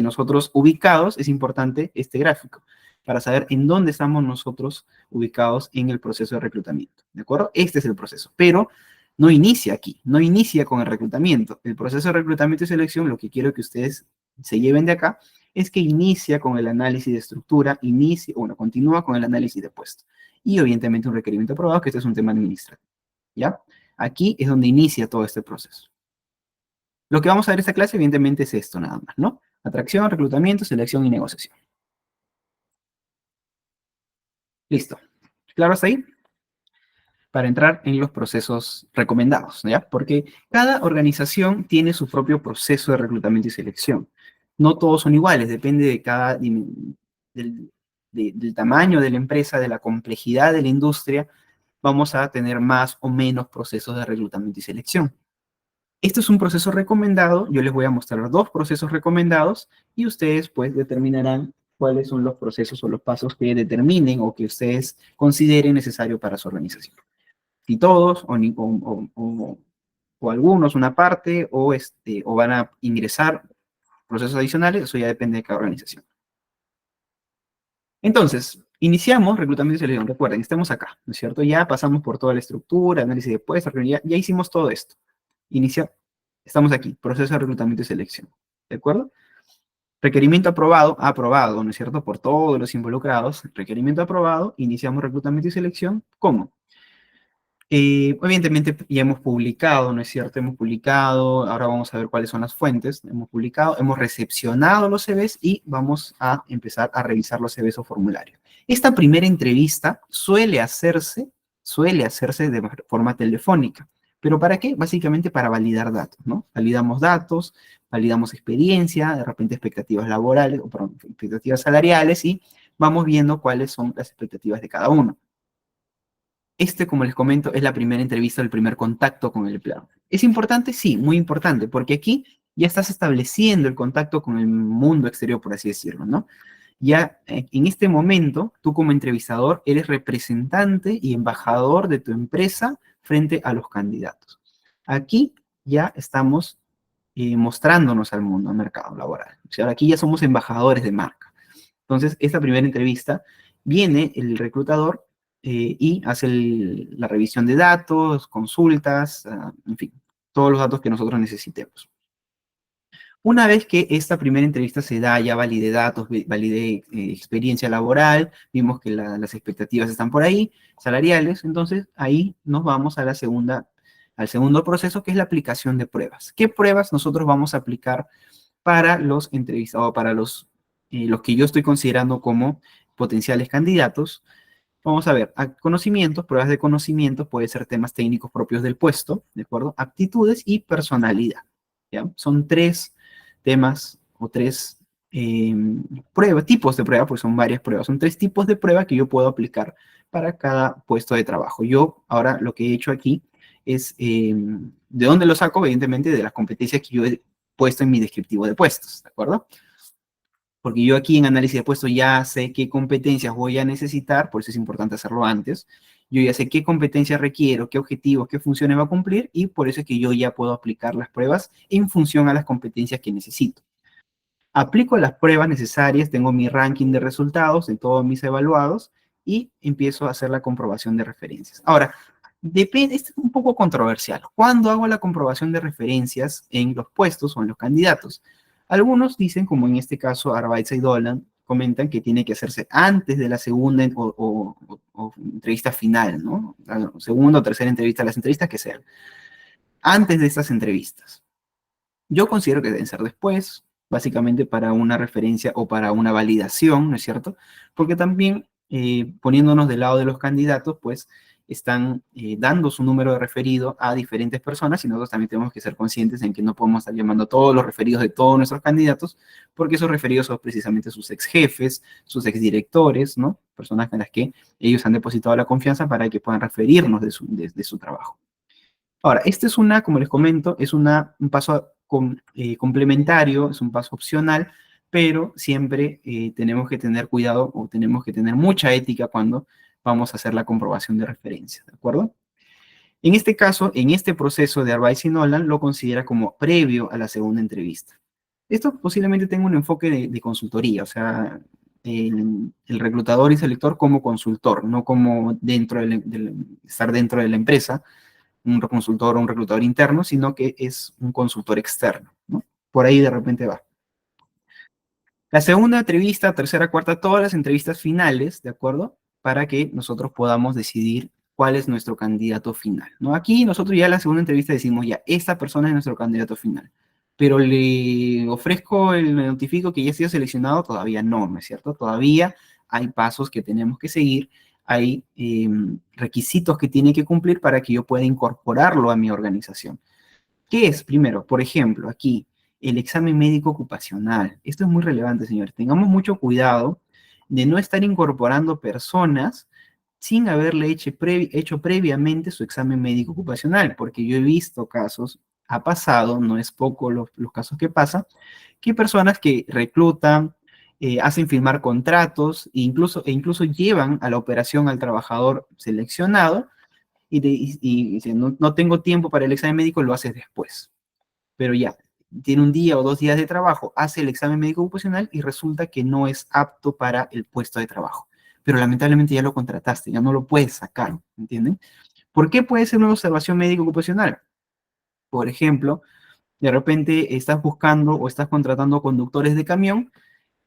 nosotros ubicados es importante este gráfico, para saber en dónde estamos nosotros ubicados en el proceso de reclutamiento, ¿de acuerdo? Este es el proceso, pero no inicia aquí, no inicia con el reclutamiento. El proceso de reclutamiento y selección, lo que quiero que ustedes se lleven de acá, es que inicia con el análisis de estructura, continúa con el análisis de puesto. Y evidentemente un requerimiento aprobado, que este es un tema administrativo, ¿ya? Aquí es donde inicia todo este proceso. Lo que vamos a ver en esta clase, evidentemente, es esto nada más, ¿no? Atracción, reclutamiento, selección y negociación. Listo. ¿Claro hasta ahí? Para entrar en los procesos recomendados, ¿ya? Porque cada organización tiene su propio proceso de reclutamiento y selección. No todos son iguales, depende de del tamaño de la empresa, de la complejidad de la industria, vamos a tener más o menos procesos de reclutamiento y selección. Esto es un proceso recomendado, yo les voy a mostrar dos procesos recomendados y ustedes pues determinarán cuáles son los procesos o los pasos que determinen o que ustedes consideren necesario para su organización. Si todos o algunos, una parte, o van a ingresar procesos adicionales, eso ya depende de cada organización. Entonces, iniciamos reclutamiento y selección. Recuerden, estamos acá, ¿no es cierto? Ya pasamos por toda la estructura, análisis de puestos, ya hicimos todo esto. Estamos aquí, proceso de reclutamiento y selección, ¿de acuerdo? Requerimiento aprobado, ¿no es cierto? Por todos los involucrados, requerimiento aprobado, iniciamos reclutamiento y selección. ¿Cómo? Evidentemente ya hemos publicado, ¿no es cierto? Hemos publicado, ahora vamos a ver cuáles son las fuentes. Hemos publicado, hemos recepcionado los CVs y vamos a empezar a revisar los CVs o formularios. Esta primera entrevista suele hacerse de forma telefónica. ¿Pero para qué? Básicamente para validar datos, ¿no? Validamos datos, validamos experiencia, de repente expectativas laborales, o perdón, expectativas salariales y vamos viendo cuáles son las expectativas de cada uno. Como les comento, es la primera entrevista, el primer contacto con el empleado. ¿Es importante? Sí, muy importante, porque aquí ya estás estableciendo el contacto con el mundo exterior, por así decirlo, ¿no? Ya en este momento, tú como entrevistador eres representante y embajador de tu empresa frente a los candidatos. Aquí ya estamos mostrándonos al mundo, al mercado laboral. O sea, aquí ya somos embajadores de marca. Entonces, esta primera entrevista viene el reclutador y hace la revisión de datos, consultas, en fin, todos los datos que nosotros necesitemos. Una vez que esta primera entrevista se da, ya validé datos, validé experiencia laboral, vimos que las expectativas están por ahí, salariales, entonces ahí nos vamos a al segundo proceso, que es la aplicación de pruebas. ¿Qué pruebas nosotros vamos a aplicar para los entrevistados, para los que yo estoy considerando como potenciales candidatos? Vamos a ver, conocimientos, pruebas de conocimientos, puede ser temas técnicos propios del puesto, ¿de acuerdo? Aptitudes y personalidad, ¿ya? Son tres temas o tres tipos de prueba, pues son varias pruebas, son tres tipos de prueba que yo puedo aplicar para cada puesto de trabajo. Yo ahora lo que he hecho aquí es, ¿de dónde lo saco? Evidentemente de las competencias que yo he puesto en mi descriptivo de puestos, ¿de acuerdo? Porque yo aquí en análisis de puestos ya sé qué competencias voy a necesitar, por eso es importante hacerlo antes. Yo ya sé qué competencias requiero, qué objetivos, qué funciones va a cumplir, y por eso es que yo ya puedo aplicar las pruebas en función a las competencias que necesito. Aplico las pruebas necesarias, tengo mi ranking de resultados en todos mis evaluados, y empiezo a hacer la comprobación de referencias. Ahora, depende, es un poco controversial. ¿Cuándo hago la comprobación de referencias en los puestos o en los candidatos? Algunos dicen, como en este caso Arbaitza y Dolan, comentan que tiene que hacerse antes de la segunda o entrevista final, ¿no? La segunda o tercera entrevista, las entrevistas que sean. Antes de estas entrevistas. Yo considero que deben ser después, básicamente para una referencia o para una validación, ¿no es cierto? Porque también, poniéndonos del lado de los candidatos, pues están dando su número de referido a diferentes personas y nosotros también tenemos que ser conscientes en que no podemos estar llamando a todos los referidos de todos nuestros candidatos, porque esos referidos son precisamente sus ex jefes, sus ex directores, ¿no? Personas en las que ellos han depositado la confianza para que puedan referirnos de su trabajo. Ahora, este es como les comento, es un paso complementario, es un paso opcional, pero siempre tenemos que tener cuidado o tenemos que tener mucha ética cuando vamos a hacer la comprobación de referencia, ¿de acuerdo? En este caso, en este proceso de Arbaiz y Nolan, lo considera como previo a la segunda entrevista. Esto posiblemente tenga un enfoque de consultoría, o sea, el reclutador y selector como consultor, no como estar dentro de la empresa, un consultor o un reclutador interno, sino que es un consultor externo, ¿no? Por ahí de repente va. La segunda entrevista, tercera, cuarta, todas las entrevistas finales, ¿de acuerdo? Para que nosotros podamos decidir cuál es nuestro candidato final, ¿no? Aquí nosotros ya en la segunda entrevista decimos, ya, esta persona es nuestro candidato final, pero le ofrezco, le notifico que ya ha sido seleccionado, todavía no, ¿no es cierto? Todavía hay pasos que tenemos que seguir, hay requisitos que tiene que cumplir para que yo pueda incorporarlo a mi organización. ¿Qué es? Primero, por ejemplo, aquí, el examen médico ocupacional. Esto es muy relevante, señores. Tengamos mucho cuidado de no estar incorporando personas sin haberle hecho previamente su examen médico ocupacional, porque yo he visto casos, ha pasado, no es poco los casos que pasan, que personas que reclutan, hacen firmar contratos e incluso llevan a la operación al trabajador seleccionado y dice, no, no tengo tiempo para el examen médico, lo haces después. Pero ya, tiene un día o 2 días de trabajo, hace el examen médico ocupacional y resulta que no es apto para el puesto de trabajo. Pero lamentablemente ya lo contrataste, ya no lo puedes sacar, ¿entienden? ¿Por qué puede ser una observación médico ocupacional? Por ejemplo, de repente estás buscando o estás contratando conductores de camión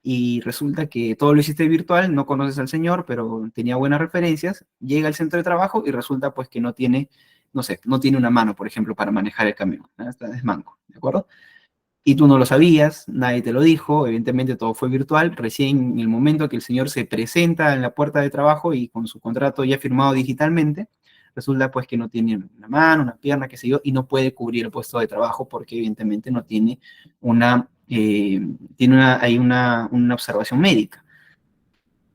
y resulta que todo lo hiciste virtual, no conoces al señor, pero tenía buenas referencias, llega al centro de trabajo y resulta pues que no tiene, no sé, no tiene una mano, por ejemplo, para manejar el camión, ¿no? Es manco, ¿de acuerdo? Y tú no lo sabías, nadie te lo dijo, evidentemente todo fue virtual, recién en el momento que el señor se presenta en la puerta de trabajo y con su contrato ya firmado digitalmente, resulta pues que no tiene una mano, una pierna, qué sé yo, y no puede cubrir el puesto de trabajo porque evidentemente no tiene hay una observación médica.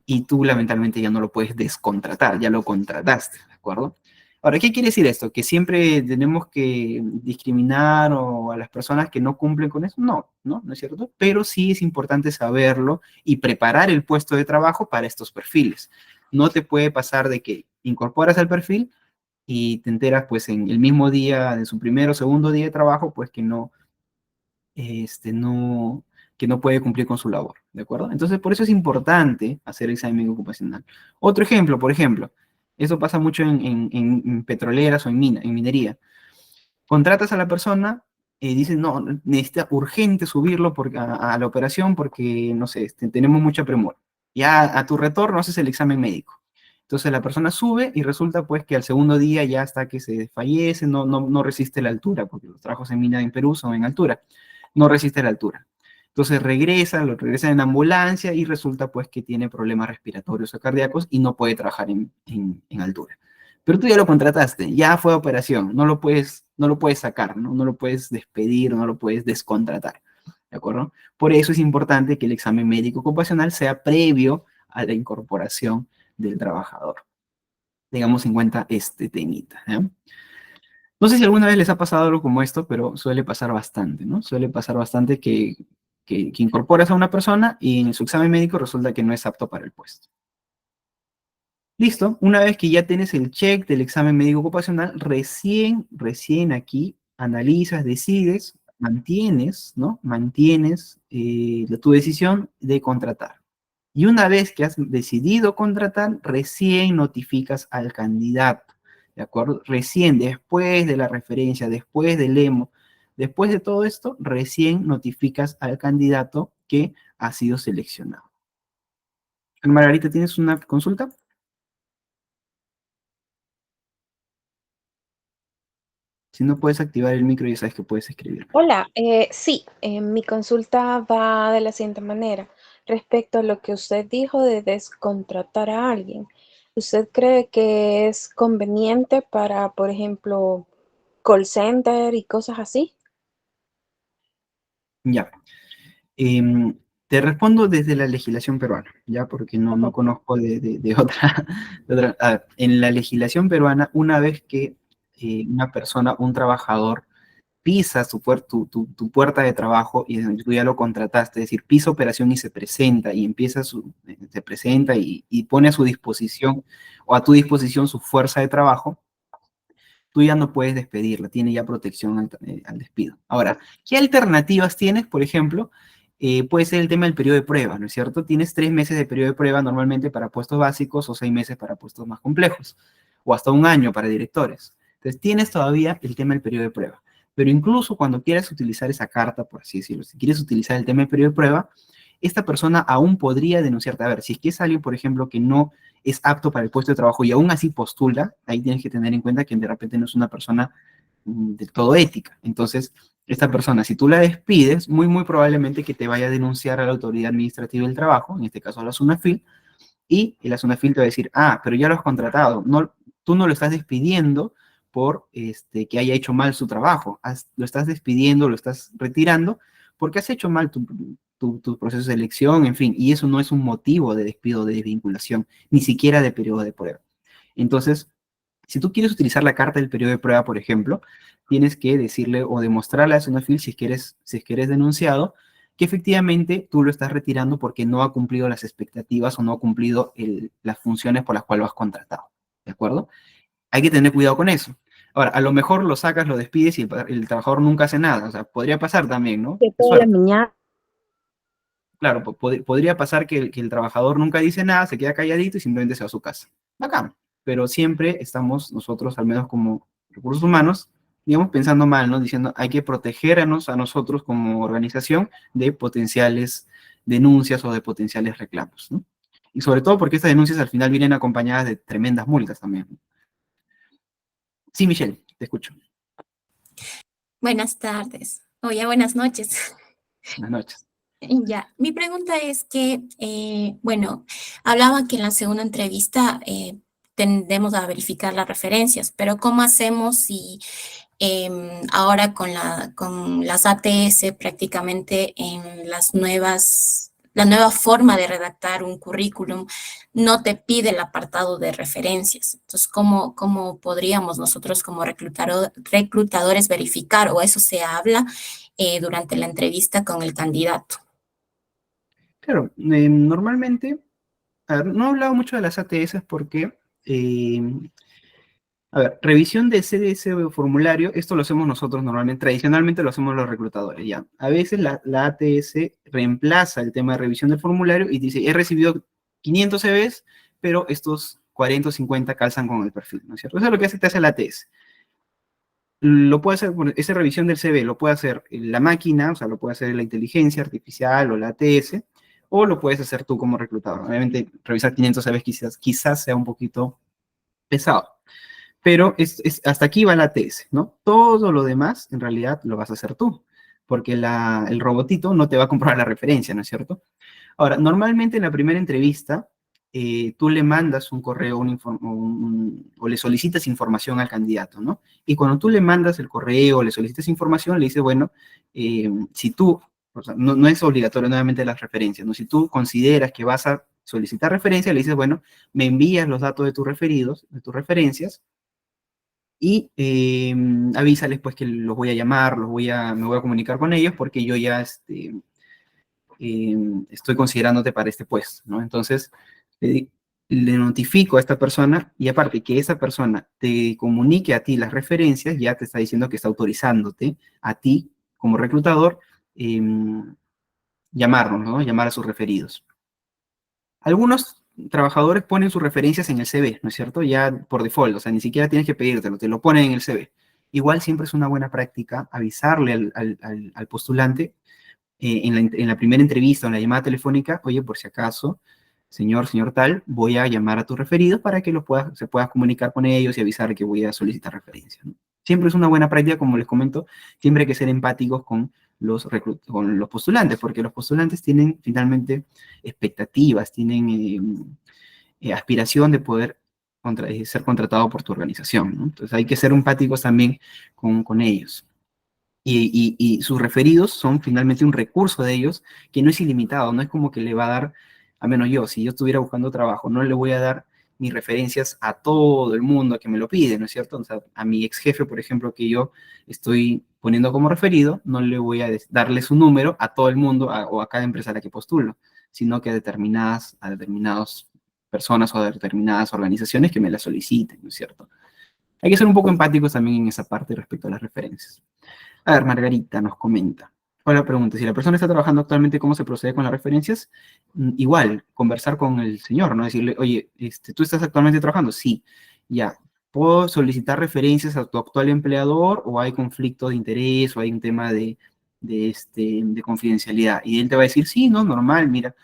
Y tú lamentablemente ya no lo puedes descontratar, ya lo contrataste, ¿de acuerdo? Ahora, ¿qué quiere decir esto? ¿Que siempre tenemos que discriminar a las personas que no cumplen con eso? No, no es cierto. Pero sí es importante saberlo y preparar el puesto de trabajo para estos perfiles. No te puede pasar de que incorporas al perfil y te enteras pues en el mismo día, de su primer o segundo día de trabajo, pues no, que no puede cumplir con su labor, ¿de acuerdo? Entonces, por eso es importante hacer el examen ocupacional. Otro ejemplo, por ejemplo, eso pasa mucho en petroleras o en minería. Contratas a la persona y dices, no, necesita urgente subirlo a la operación porque, no sé, tenemos mucha premura. Ya a tu retorno haces el examen médico. Entonces la persona sube y resulta pues que al segundo día ya está que se desfallece, no resiste la altura, porque los trabajos en mina en Perú son en altura, no resiste la altura. Entonces lo regresa en ambulancia y resulta pues que tiene problemas respiratorios o cardíacos y no puede trabajar en altura. Pero tú ya lo contrataste, ya fue operación, no lo puedes sacar, ¿no? No lo puedes despedir, no lo puedes descontratar, ¿de acuerdo? Por eso es importante que el examen médico ocupacional sea previo a la incorporación del trabajador. Tengamos en cuenta este temita, ¿ya? No sé si alguna vez les ha pasado algo como esto, pero suele pasar bastante, ¿no? Suele pasar bastante que incorporas a una persona y en su examen médico resulta que no es apto para el puesto. Listo, una vez que ya tienes el check del examen médico ocupacional, recién aquí analizas, decides, mantienes, ¿no? Mantienes tu decisión de contratar. Y una vez que has decidido contratar, recién notificas al candidato, ¿de acuerdo? Recién, después de la referencia, después del emo, después de todo esto, recién notificas al candidato que ha sido seleccionado. Margarita, ¿tienes una consulta? Si no puedes activar el micro, ya sabes que puedes escribir. Hola, sí, mi consulta va de la siguiente manera. Respecto a lo que usted dijo de descontratar a alguien, ¿Usted cree que es conveniente para, por ejemplo, call center y cosas así? Ya. Em, Te respondo desde la legislación peruana, ya, porque no Ok. conozco de otra, A ver, en la legislación peruana, una vez que una persona, un trabajador, pisa tu puerta de trabajo y tú ya lo contrataste, es decir, pisa operación y se presenta y se presenta y pone a su disposición o a tu disposición su fuerza de trabajo, tú ya no puedes despedirla, tiene ya protección al despido. Ahora, ¿qué alternativas tienes? Por ejemplo, puede ser el tema del periodo de prueba, ¿no es cierto? Tienes 3 meses de periodo de prueba normalmente para puestos básicos o 6 meses para puestos más complejos, o hasta un año para directores. Entonces, tienes todavía el tema del periodo de prueba. Pero incluso cuando quieras utilizar esa carta, por así decirlo, si quieres utilizar el tema del periodo de prueba, esta persona aún podría denunciarte. A ver, si es que es alguien, por ejemplo, que no es apto para el puesto de trabajo y aún así postula, ahí tienes que tener en cuenta que de repente no es una persona del todo ética. Entonces, esta persona, si tú la despides, muy probablemente que te vaya a denunciar a la autoridad administrativa del trabajo, en este caso a la SUNAFIL, y la SUNAFIL te va a decir, ah, pero ya lo has contratado, no, tú no lo estás despidiendo por que haya hecho mal su trabajo, lo estás despidiendo, lo estás retirando, porque has hecho mal tu proceso de elección, en fin, y eso no es un motivo de despido, de desvinculación, ni siquiera de periodo de prueba. Entonces, si tú quieres utilizar la carta del periodo de prueba, por ejemplo, tienes que decirle o demostrarle a Sunafil si es que eres denunciado, que efectivamente tú lo estás retirando porque no ha cumplido las expectativas o no ha cumplido las funciones por las cuales lo has contratado. ¿De acuerdo? Hay que tener cuidado con eso. Ahora, a lo mejor lo sacas, lo despides y el trabajador nunca hace nada. O sea, podría pasar también, ¿no? Que Es toda la suerte. mañana. Claro, podría pasar que el trabajador nunca dice nada, se queda calladito y simplemente se va a su casa. Bacán. Pero siempre estamos nosotros, al menos como recursos humanos, digamos, pensando mal, ¿no? Diciendo, hay que protegernos a nosotros como organización de potenciales denuncias o de potenciales reclamos, ¿no? Y sobre todo porque estas denuncias al final vienen acompañadas de tremendas multas también. Sí, Michelle, te escucho. Buenas tardes. Oye, buenas noches. Buenas noches. Ya, mi pregunta es que, bueno, hablaba que en la segunda entrevista tendemos a verificar las referencias, pero ¿cómo hacemos si ahora con las ATS prácticamente en la nueva forma de redactar un currículum no te pide el apartado de referencias? Entonces, ¿cómo podríamos nosotros como reclutadores verificar, o eso se habla durante la entrevista con el candidato? Claro, normalmente, a ver, no he hablado mucho de las ATS porque a ver, revisión de CDS o formulario, esto lo hacemos nosotros normalmente, tradicionalmente lo hacemos los reclutadores, ¿ya? A veces la ATS reemplaza el tema de revisión del formulario y dice, he recibido 500 CVs, pero estos 40 o 50 calzan con el perfil, ¿no es cierto? Eso es lo que te hace la ATS. Lo puede hacer, esa revisión del CV lo puede hacer la máquina, o sea, lo puede hacer la inteligencia artificial o la ATS, o lo puedes hacer tú como reclutador. Obviamente, revisar 500 CVs quizás sea un poquito pesado. Pero hasta aquí va la TS, ¿no? Todo lo demás, en realidad, lo vas a hacer tú, porque el robotito no te va a comprobar la referencia, ¿no es cierto? Ahora, normalmente en la primera entrevista, tú le mandas un correo o le solicitas información al candidato, ¿no? Y cuando tú le mandas el correo o le solicitas información, le dices, bueno, si tú, o sea, no es obligatorio nuevamente las referencias, ¿no? Si tú consideras que vas a solicitar referencia, le dices, bueno, me envías los datos de tus referidos, de tus referencias, y avísales pues que los voy a llamar, me voy a comunicar con ellos porque yo ya estoy considerándote para este puesto, ¿no? Entonces, le, le notifico a esta persona y aparte que esa persona te comunique a ti las referencias, ya te está diciendo que está autorizándote a ti como reclutador llamarlos, ¿no? Llamar a sus referidos. Algunos trabajadores ponen sus referencias en el CV, ¿no es cierto? Ya por default, o sea, ni siquiera tienes que pedírtelo, te lo ponen en el CV. Igual siempre es una buena práctica avisarle al postulante en la primera entrevista o en la llamada telefónica, oye, por si acaso, señor tal, voy a llamar a tus referidos para que se puedas comunicar con ellos y avisar que voy a solicitar referencias, ¿no? Siempre es una buena práctica, como les comento, siempre hay que ser empáticos con los postulantes, porque los postulantes tienen finalmente expectativas, tienen aspiración de poder ser contratado por tu organización, ¿no? Entonces hay que ser empáticos también con ellos. Y sus referidos son finalmente un recurso de ellos que no es ilimitado, no es como que le va a dar, a menos yo, si yo estuviera buscando trabajo, no le voy a dar mis referencias a todo el mundo que me lo pide, ¿no es cierto? O sea, a mi ex jefe, por ejemplo, que yo estoy poniendo como referido, no le voy a darle su número a todo el mundo o a cada empresa a la que postulo, sino que a determinadas personas o a determinadas organizaciones que me la soliciten, ¿no es cierto? Hay que ser un poco empáticos también en esa parte respecto a las referencias. A ver, Margarita nos comenta. Hola, pregunta, si la persona está trabajando actualmente, ¿cómo se procede con las referencias? Igual, conversar con el señor, ¿no? Decirle, oye, ¿tú estás actualmente trabajando? Sí, ya. ¿Puedo solicitar referencias a tu actual empleador o hay conflicto de interés o hay un tema de confidencialidad? Y él te va a decir, sí, no, normal, mira,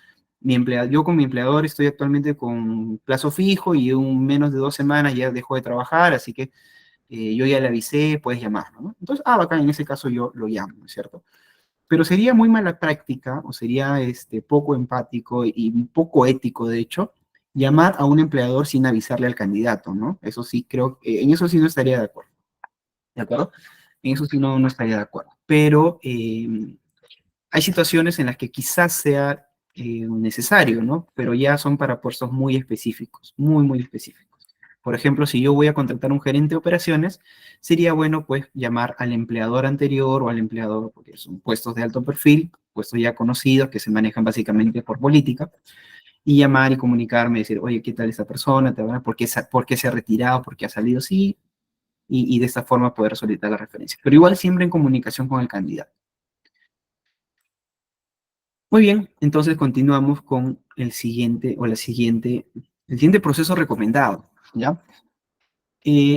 yo con mi empleador estoy actualmente con plazo fijo y en menos de 2 semanas ya dejo de trabajar, así que yo ya le avisé, puedes llamarlo, ¿no? Entonces, bacán, en ese caso yo lo llamo, ¿no es cierto? Pero sería muy mala práctica, o sería poco empático y poco ético, de hecho, llamar a un empleador sin avisarle al candidato, ¿no? Eso sí, creo, en eso sí no estaría de acuerdo, ¿de acuerdo? En eso sí no estaría de acuerdo. Pero hay situaciones en las que quizás sea necesario, ¿no? Pero ya son para puestos muy específicos, muy, muy específicos. Por ejemplo, si yo voy a contratar un gerente de operaciones, sería bueno, pues, llamar al empleador anterior o al empleador, porque son puestos de alto perfil, puestos ya conocidos, que se manejan básicamente por política, y llamar y comunicarme, decir, oye, ¿qué tal esta persona? ¿Por qué se ha retirado? ¿Por qué ha salido? Sí, y de esta forma poder solicitar la referencia. Pero igual siempre en comunicación con el candidato. Muy bien, entonces continuamos con el siguiente proceso recomendado, ¿ya?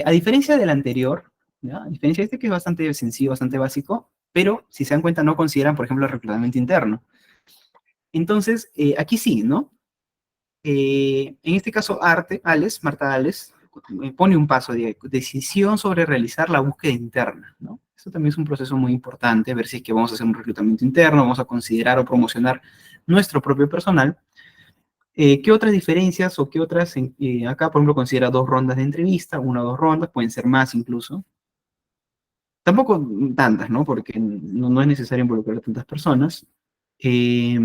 A diferencia del anterior, ¿ya? A diferencia de este que es bastante sencillo, bastante básico, pero si se dan cuenta no consideran, por ejemplo, el reclutamiento interno. Entonces, aquí sí, ¿no? En este caso, Marta Ales, pone un paso de decisión sobre realizar la búsqueda interna, ¿no? Eso también es un proceso muy importante, ver si es que vamos a hacer un reclutamiento interno, vamos a considerar o promocionar nuestro propio personal. ¿Qué otras diferencias o qué otras, acá por ejemplo considera 2 rondas de entrevista, 1 o 2 rondas, pueden ser más incluso. Tampoco tantas, ¿no? Porque no es necesario involucrar a tantas personas. Eh,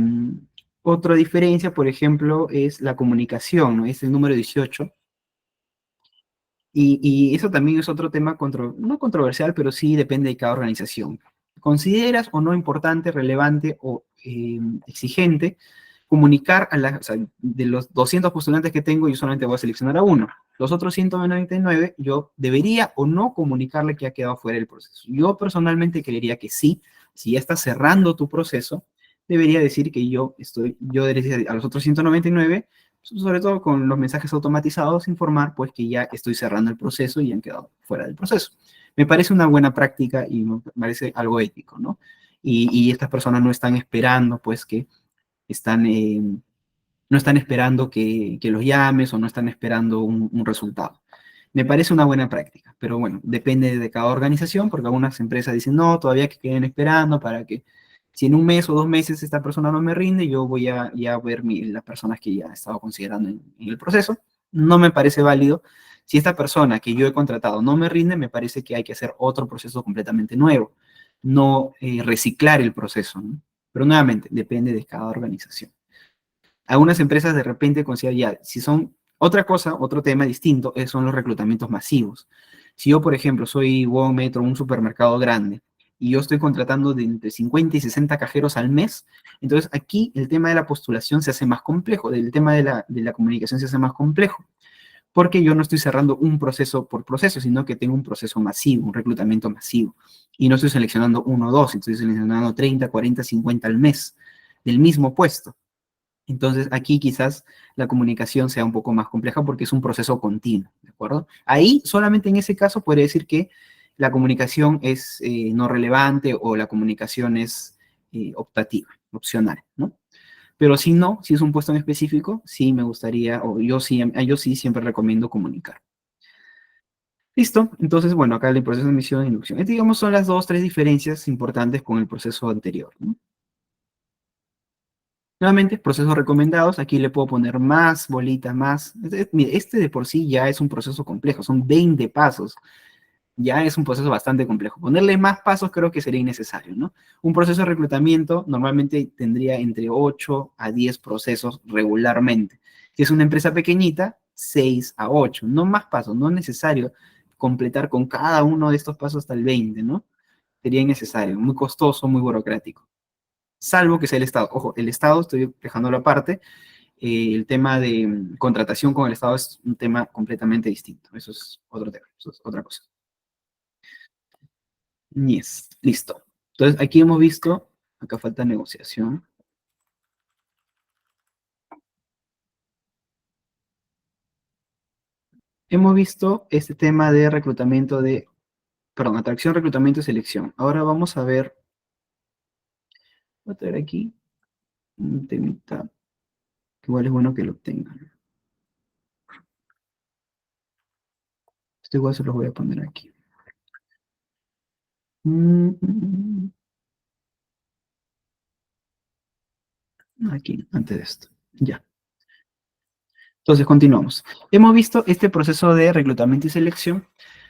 Otra diferencia, por ejemplo, es la comunicación, ¿no? Es el número 18. Y eso también es otro tema, no controversial, pero sí depende de cada organización. ¿Consideras o no importante, relevante o exigente comunicar o sea, de los 200 postulantes que tengo, yo solamente voy a seleccionar a uno? Los otros 199, yo debería o no comunicarle que ha quedado fuera del proceso. Yo personalmente creería que sí. Si ya estás cerrando tu proceso, debería decir que yo debería a los otros 199, sobre todo con los mensajes automatizados, informar pues que ya estoy cerrando el proceso y han quedado fuera del proceso. Me parece una buena práctica y me parece algo ético, ¿no? Y estas personas no están esperando pues que no están esperando que los llames o no están esperando un resultado. Me parece una buena práctica, pero bueno, depende de cada organización, porque algunas empresas dicen, no, todavía que queden esperando para que si en un mes o 2 meses esta persona no me rinde, yo voy a ya ver las personas que ya he estado considerando en el proceso. No me parece válido. Si esta persona que yo he contratado no me rinde, me parece que hay que hacer otro proceso completamente nuevo, no reciclar el proceso, ¿no? Pero nuevamente, depende de cada organización. Algunas empresas de repente consideran ya, si son otra cosa, otro tema distinto, son los reclutamientos masivos. Si yo, por ejemplo, soy Wong Metro, un supermercado grande, y yo estoy contratando de entre 50 y 60 cajeros al mes, entonces aquí el tema de la postulación se hace más complejo, el tema de la comunicación se hace más complejo, porque yo no estoy cerrando un proceso por proceso, sino que tengo un proceso masivo, un reclutamiento masivo, y no estoy seleccionando 1 o 2, estoy seleccionando 30, 40, 50 al mes del mismo puesto. Entonces, aquí quizás la comunicación sea un poco más compleja porque es un proceso continuo, ¿de acuerdo? Ahí, solamente en ese caso, podría decir que la comunicación es no relevante o la comunicación es optativa, opcional, ¿no? Pero si no, si es un puesto en específico, sí me gustaría, o yo sí siempre recomiendo comunicar. Listo, entonces, bueno, acá el proceso de emisión e inducción. Estas, digamos, son las 2, 3 diferencias importantes con el proceso anterior, ¿no? Nuevamente, procesos recomendados, aquí le puedo poner más bolitas, más. Mire, este de por sí ya es un proceso complejo, son 20 pasos. Ya es un proceso bastante complejo. Ponerle más pasos creo que sería innecesario, ¿no? Un proceso de reclutamiento normalmente tendría entre 8 a 10 procesos regularmente. Si es una empresa pequeñita, 6 a 8, no más pasos, no es necesario completar con cada uno de estos pasos hasta el 20, ¿no? Sería innecesario, muy costoso, muy burocrático. Salvo que sea el Estado. Ojo, el Estado, estoy dejándolo aparte, el tema de contratación con el Estado es un tema completamente distinto. Eso es otro tema, eso es otra cosa. Yes, listo. Entonces, aquí hemos visto, acá falta negociación. Hemos visto este tema de reclutamiento de, perdón, atracción, reclutamiento y selección. Ahora vamos a ver, voy a traer aquí un temita, que igual es bueno que lo tengan. Esto igual se los voy a poner aquí. Aquí, antes de esto. Ya. Entonces, continuamos. Hemos visto este proceso de reclutamiento y selección,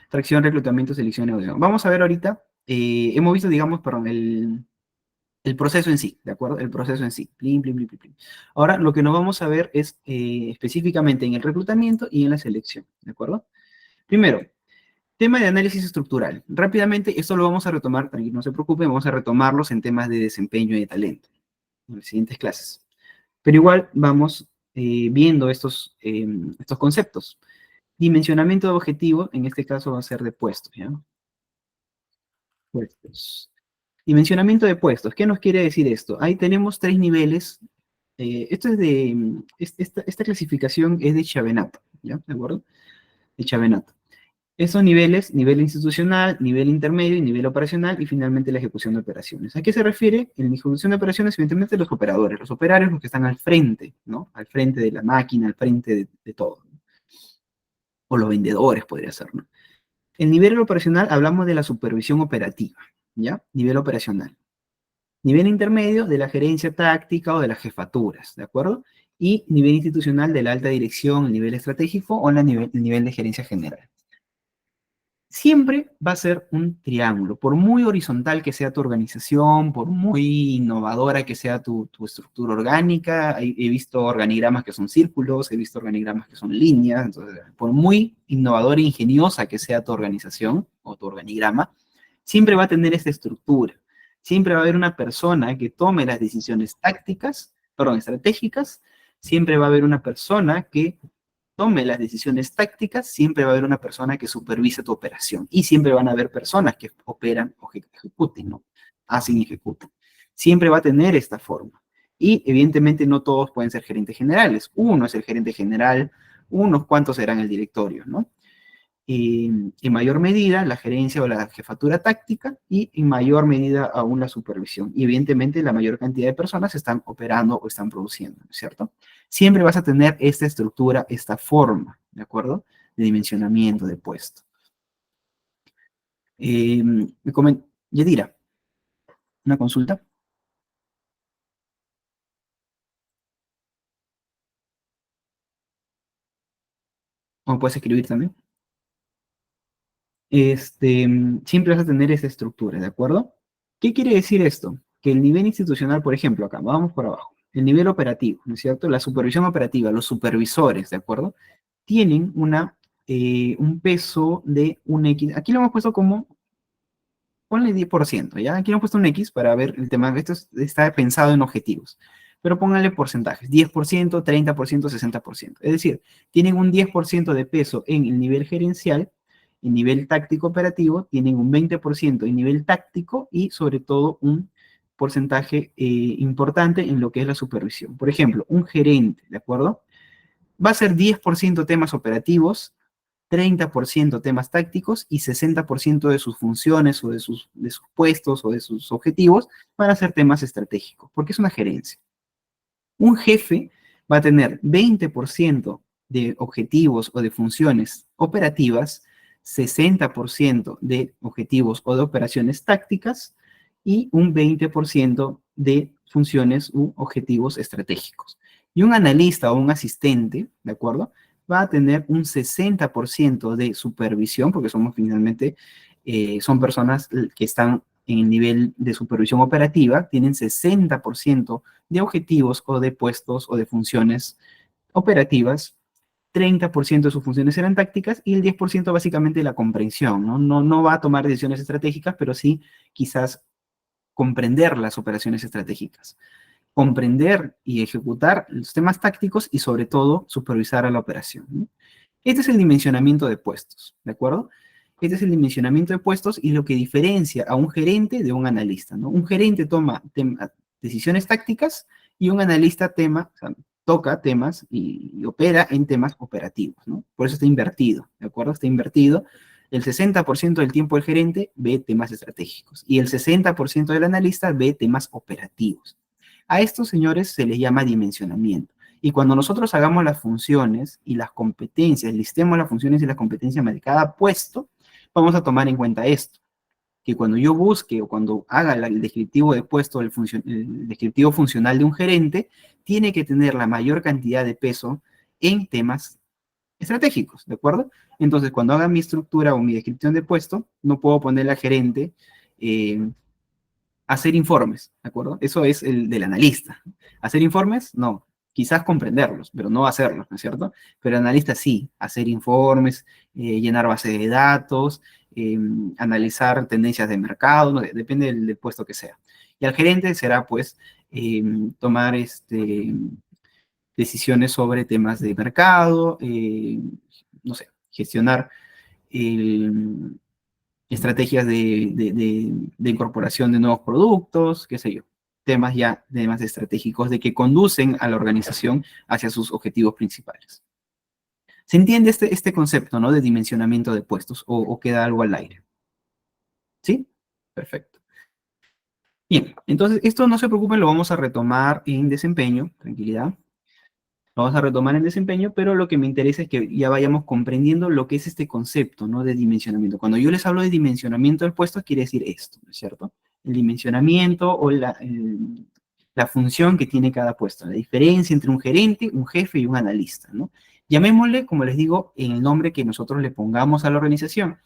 atracción, reclutamiento, selección y negociación. Vamos a ver ahorita, hemos visto, digamos, perdón, el proceso en sí, ¿de acuerdo? El proceso en sí. Plin, plin, plin, plin, plin. Ahora, lo que nos vamos a ver es específicamente en el reclutamiento y en la selección, ¿de acuerdo? Primero, tema de análisis estructural. Rápidamente, esto lo vamos a retomar, tranquilo, no se preocupen, vamos a retomarlos en temas de desempeño y de talento en las siguientes clases. Pero igual vamos viendo estos conceptos. Dimensionamiento de objetivo, en este caso va a ser de puestos, ¿ya? Puestos. Dimensionamiento de puestos. ¿Qué nos quiere decir esto? Ahí tenemos 3 niveles. Esto es de, esta clasificación es de Chavenat, ¿ya? ¿De acuerdo? De Chavenat. Esos niveles, nivel institucional, nivel intermedio y nivel operacional, y finalmente la ejecución de operaciones. ¿A qué se refiere? En la ejecución de operaciones, evidentemente, los operadores. Los operarios, los que están al frente, ¿no? Al frente de la máquina, al frente de todo. O los vendedores, podría ser, ¿no? El nivel operacional, hablamos de la supervisión operativa, ¿ya? Nivel operacional. Nivel intermedio, de la gerencia táctica o de las jefaturas, ¿de acuerdo? Y nivel institucional, de la alta dirección, el nivel estratégico o el nivel de gerencia general. Siempre va a ser un triángulo, por muy horizontal que sea tu organización, por muy innovadora que sea tu estructura orgánica. He visto organigramas que son círculos, he visto organigramas que son líneas. Entonces, por muy innovadora e ingeniosa que sea tu organización o tu organigrama, siempre va a tener esta estructura. Siempre va a haber una persona que tome las decisiones tácticas, perdón, estratégicas. Siempre va a haber una persona que tome las decisiones tácticas, siempre va a haber una persona que supervise tu operación. Y siempre van a haber personas que operan o que ejecuten, ¿no? Hacen y ejecutan. Siempre va a tener esta forma. Y evidentemente no todos pueden ser gerentes generales. Uno es el gerente general, unos cuantos serán el directorio, ¿no? En mayor medida la gerencia o la jefatura táctica y en mayor medida aún la supervisión. Y evidentemente la mayor cantidad de personas están operando o están produciendo, ¿cierto? Siempre vas a tener esta estructura, esta forma, ¿de acuerdo? De dimensionamiento de puesto. Yadira, ¿una consulta? ¿O puedes escribir también? Siempre vas a tener esa estructura, ¿de acuerdo? ¿Qué quiere decir esto? Que el nivel institucional, por ejemplo, acá, vamos por abajo, el nivel operativo, ¿no es cierto? La supervisión operativa, los supervisores, ¿de acuerdo? Tienen un peso de un X. Aquí lo hemos puesto como, ponle 10%, ¿ya? Aquí lo hemos puesto un X para ver el tema. Esto está pensado en objetivos. Pero pónganle porcentajes, 10%, 30%, 60%. Es decir, tienen un 10% de peso en el nivel gerencial, en nivel táctico operativo, tienen un 20% en nivel táctico y sobre todo un porcentaje importante en lo que es la supervisión. Por ejemplo, un gerente, ¿de acuerdo? Va a ser 10% temas operativos, 30% temas tácticos y 60% de sus funciones o de sus puestos o de sus objetivos van a ser temas estratégicos, porque es una gerencia. Un jefe va a tener 20% de objetivos o de funciones operativas, 60% de objetivos o de operaciones tácticas y un 20% de funciones u objetivos estratégicos. Y un analista o un asistente, ¿de acuerdo?, va a tener un 60% de supervisión, porque somos finalmente, son personas que están en el nivel de supervisión operativa, tienen 60% de objetivos o de puestos o de funciones operativas, 30% de sus funciones eran tácticas y el 10% básicamente la comprensión, ¿no? No va a tomar decisiones estratégicas, pero sí quizás comprender las operaciones estratégicas, comprender y ejecutar los temas tácticos y sobre todo supervisar a la operación, ¿no? Este es el dimensionamiento de puestos, ¿de acuerdo? Este es el dimensionamiento de puestos y lo que diferencia a un gerente de un analista, ¿no? Un gerente toma decisiones tácticas y un analista o sea, toca temas y opera en temas operativos, ¿no? Por eso está invertido, ¿de acuerdo? Está invertido. El 60% del tiempo del gerente ve temas estratégicos y el 60% del analista ve temas operativos. A estos señores se les llama dimensionamiento. Y cuando nosotros hagamos las funciones y las competencias, listemos las funciones y las competencias de cada puesto, vamos a tomar en cuenta esto, que cuando yo busque o cuando haga el descriptivo de puesto, el descriptivo funcional de un gerente, tiene que tener la mayor cantidad de peso en temas estratégicos, ¿de acuerdo? Entonces, cuando haga mi estructura o mi descripción de puesto, no puedo ponerle al gerente hacer informes, ¿de acuerdo? Eso es el del analista. ¿Hacer informes? No. Quizás comprenderlos, pero no hacerlos, ¿no es cierto? Pero el analista sí, hacer informes, llenar base de datos, analizar tendencias de mercado, no, depende del puesto que sea. Y al gerente será, pues, tomar decisiones sobre temas de mercado, no sé, gestionar estrategias de incorporación de nuevos productos, qué sé yo, temas estratégicos de que conducen a la organización hacia sus objetivos principales. ¿Se entiende este concepto, ¿no?, de dimensionamiento de puestos o queda algo al aire? ¿Sí? Perfecto. Bien, entonces esto no se preocupen, lo vamos a retomar en desempeño, tranquilidad. Lo vamos a retomar en desempeño, pero lo que me interesa es que ya vayamos comprendiendo lo que es este concepto, ¿no?, de dimensionamiento. Cuando yo les hablo de dimensionamiento del puesto, quiere decir esto, ¿no es cierto? El dimensionamiento o la función que tiene cada puesto, la diferencia entre un gerente, un jefe y un analista, ¿no? Llamémosle, como les digo, en el nombre que nosotros le pongamos a la organización.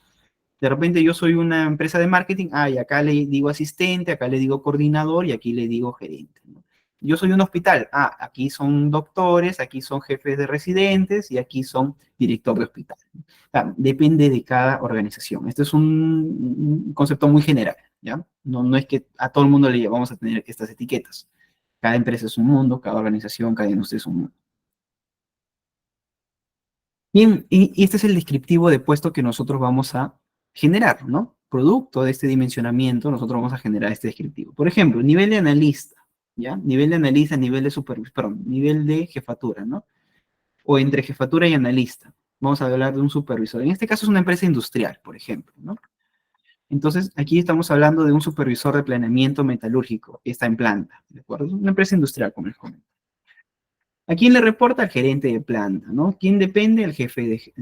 De repente yo soy una empresa de marketing, y acá le digo asistente, acá le digo coordinador y aquí le digo gerente, ¿no? Yo soy un hospital, aquí son doctores, aquí son jefes de residentes y aquí son director de hospital. O sea, depende de cada organización. Esto es un concepto muy general, ¿ya? No es que a todo el mundo le vamos a tener estas etiquetas. Cada empresa es un mundo, cada organización, cada industria es un mundo. Bien, y este es el descriptivo de puesto que nosotros vamos a generar, ¿no? Producto de este dimensionamiento, nosotros vamos a generar este descriptivo. Por ejemplo, nivel de analista, ¿ya? Nivel de analista, nivel de supervisor, nivel de jefatura, ¿no? O entre jefatura y analista. Vamos a hablar de un supervisor. En este caso es una empresa industrial, por ejemplo, ¿no? Entonces, aquí estamos hablando de un supervisor de planeamiento metalúrgico que está en planta, ¿de acuerdo? Es una empresa industrial, como les comento. ¿A quién le reporta? Al gerente de planta, ¿no? ¿Quién depende? El jefe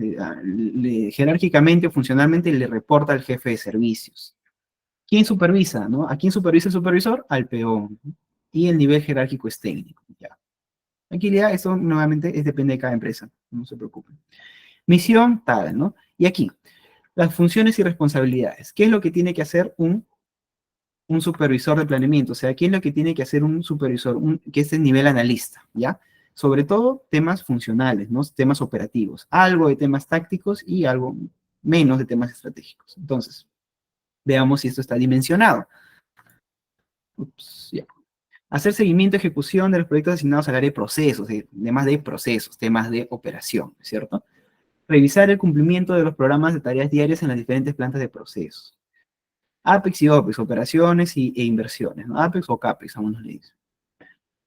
jerárquicamente o funcionalmente le reporta al jefe de servicios. ¿Quién supervisa, no? ¿A quién supervisa el supervisor? Al peón. Y el nivel jerárquico es técnico, ya. Tranquilidad, eso nuevamente depende de cada empresa, no se preocupen. Misión, tal, ¿no? Y aquí, las funciones y responsabilidades. ¿Qué es lo que tiene que hacer un supervisor de planeamiento? O sea, ¿qué es lo que tiene que hacer un supervisor, que es el nivel analista, ¿ya? Sobre todo temas funcionales, ¿no? Temas operativos, algo de temas tácticos y algo menos de temas estratégicos. Entonces, veamos si esto está dimensionado. Ya. Hacer seguimiento y ejecución de los proyectos asignados al área de procesos, temas de procesos, temas de operación, ¿cierto? Revisar el cumplimiento de los programas de tareas diarias en las diferentes plantas de procesos. APEX y OPEX, operaciones e inversiones, ¿no? APEX o CAPEX, a unos le dicen.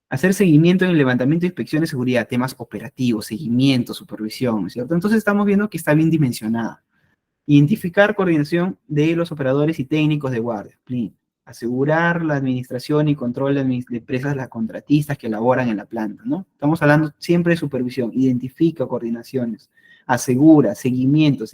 Hacer seguimiento en el levantamiento de inspección de seguridad, temas operativos, seguimiento, supervisión, ¿cierto? Entonces estamos viendo que está bien dimensionada. Identificar coordinación de los operadores y técnicos de guardia, PLIN. Asegurar la administración y control de empresas, las contratistas que laboran en la planta, ¿no? Estamos hablando siempre de supervisión. Identifica coordinaciones, asegura, seguimiento,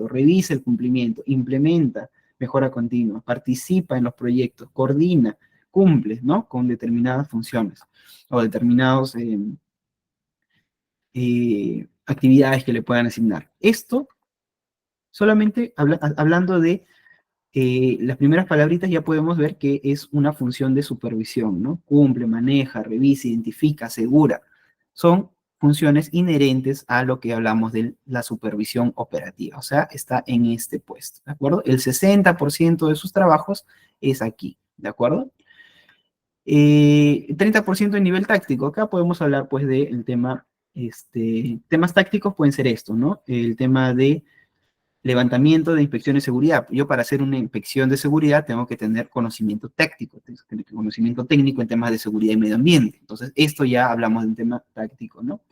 revisa el cumplimiento, implementa mejora continua, participa en los proyectos, coordina, cumple, ¿no? Con determinadas funciones o determinadas actividades que le puedan asignar. Esto, solamente hablando de las primeras palabritas, ya podemos ver que es una función de supervisión, ¿no? Cumple, maneja, revisa, identifica, asegura. Son funciones inherentes a lo que hablamos de la supervisión operativa, o sea, está en este puesto, ¿de acuerdo? El 60% de sus trabajos es aquí, ¿de acuerdo? 30% en nivel táctico, acá podemos hablar pues del tema, temas tácticos pueden ser estos, ¿no? El tema de levantamiento de inspección de seguridad. Yo para hacer una inspección de seguridad tengo que tener conocimiento táctico, tengo que tener conocimiento técnico en temas de seguridad y medio ambiente. Entonces, esto ya hablamos de un tema táctico, ¿no?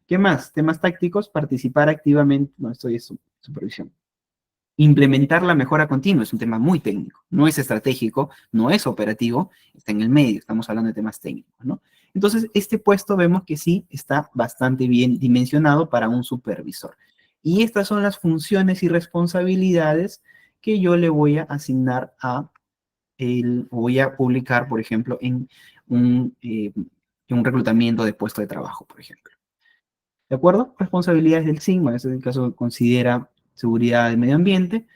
¿Qué más? Temas tácticos, participar activamente, no, esto es supervisión. Implementar la mejora continua es un tema muy técnico, no es estratégico, no es operativo, está en el medio, estamos hablando de temas técnicos, ¿no? Entonces, este puesto vemos que sí está bastante bien dimensionado para un supervisor. Y estas son las funciones y responsabilidades que yo le voy a asignar voy a publicar, por ejemplo, en un reclutamiento de puesto de trabajo, por ejemplo. ¿De acuerdo? Responsabilidades del SIGMA, en este caso considera seguridad del medio ambiente,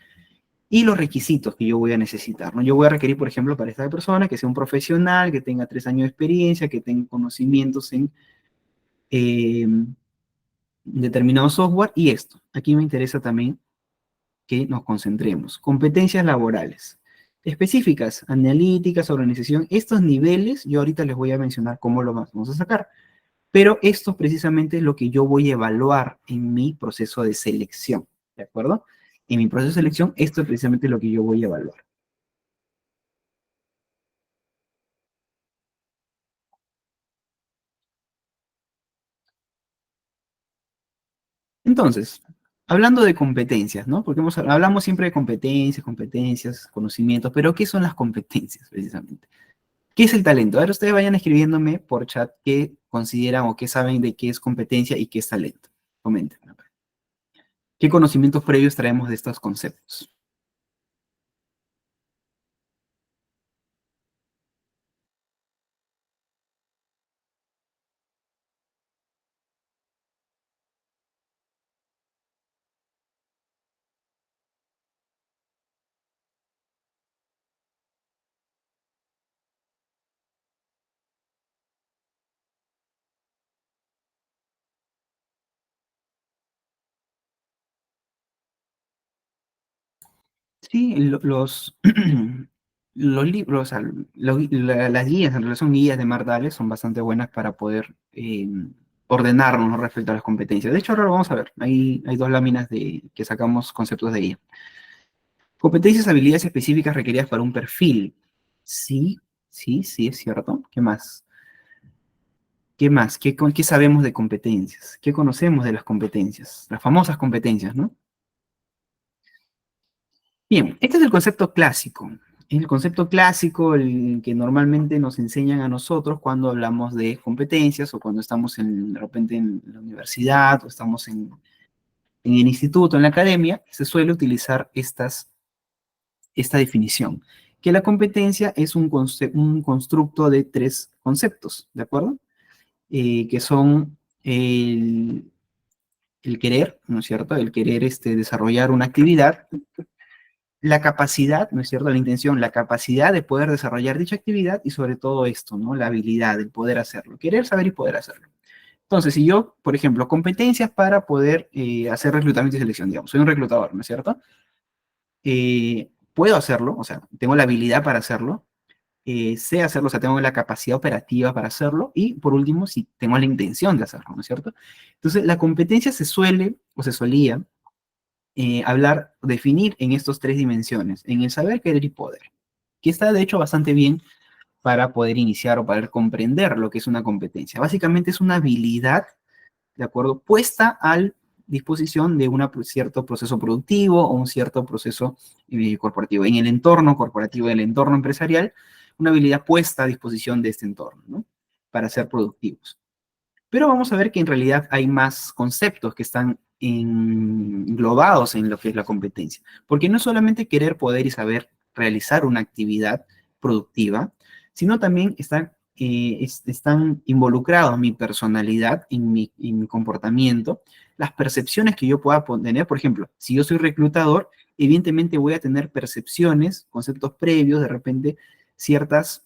y los requisitos que yo voy a necesitar, ¿no? Yo voy a requerir, por ejemplo, para esta persona que sea un profesional, que tenga 3 años de experiencia, que tenga conocimientos en eh, determinado software, y esto. Aquí me interesa también que nos concentremos. Competencias laborales específicas, analíticas, organización. Estos niveles, yo ahorita les voy a mencionar cómo lo vamos a sacar, pero esto precisamente es lo que yo voy a evaluar en mi proceso de selección, ¿de acuerdo? En mi proceso de selección, esto es precisamente lo que yo voy a evaluar. Entonces, hablando de competencias, ¿no? Porque hablamos siempre de competencias, competencias, conocimientos, pero ¿qué son las competencias precisamente? ¿Qué es el talento? Ahora ustedes vayan escribiéndome por chat qué consideran o qué saben de qué es competencia y qué es talento. Comenten. ¿Qué conocimientos previos traemos de estos conceptos? Sí, los libros, o sea, las guías, en realidad son guías de Mardales, son bastante buenas para poder ordenarnos, ¿no? Respecto a las competencias. De hecho, ahora lo vamos a ver. Hay 2 láminas que sacamos conceptos de ella. Competencias, habilidades específicas requeridas para un perfil. Sí, sí, sí, es cierto. ¿Qué más? ¿Qué más? ¿Qué sabemos de competencias? ¿Qué conocemos de las competencias? Las famosas competencias, ¿no? Bien, este es el concepto clásico. El concepto clásico, el que normalmente nos enseñan a nosotros cuando hablamos de competencias o cuando estamos de repente en la universidad o estamos en el instituto, en la academia, se suele utilizar esta definición, que la competencia es un constructo de 3 conceptos, ¿de acuerdo? Que son el querer, ¿no es cierto? El querer desarrollar una actividad, la capacidad, ¿no es cierto? La intención, la capacidad de poder desarrollar dicha actividad y sobre todo esto, ¿no? La habilidad, el poder hacerlo, querer, saber y poder hacerlo. Entonces, si yo, por ejemplo, competencias para poder hacer reclutamiento y selección, digamos, soy un reclutador, ¿no es cierto? Puedo hacerlo, o sea, tengo la habilidad para hacerlo, sé hacerlo, o sea, tengo la capacidad operativa para hacerlo, y por último, si tengo la intención de hacerlo, ¿no es cierto? Entonces, la competencia se suele, o se solía, definir en estas 3 dimensiones, en el saber, querer y poder, que está de hecho bastante bien para poder iniciar o para comprender lo que es una competencia. Básicamente es una habilidad, ¿de acuerdo? Puesta a disposición de un cierto proceso productivo o un cierto proceso corporativo. En el entorno corporativo, en el entorno empresarial, una habilidad puesta a disposición de este entorno, ¿no? Para ser productivos. Pero vamos a ver que en realidad hay más conceptos que están englobados en lo que es la competencia. Porque no es solamente querer, poder y saber realizar una actividad productiva, sino también están involucrados mi personalidad, en mi comportamiento, las percepciones que yo pueda tener. Por ejemplo, si yo soy reclutador, evidentemente voy a tener percepciones, conceptos previos, de repente ciertos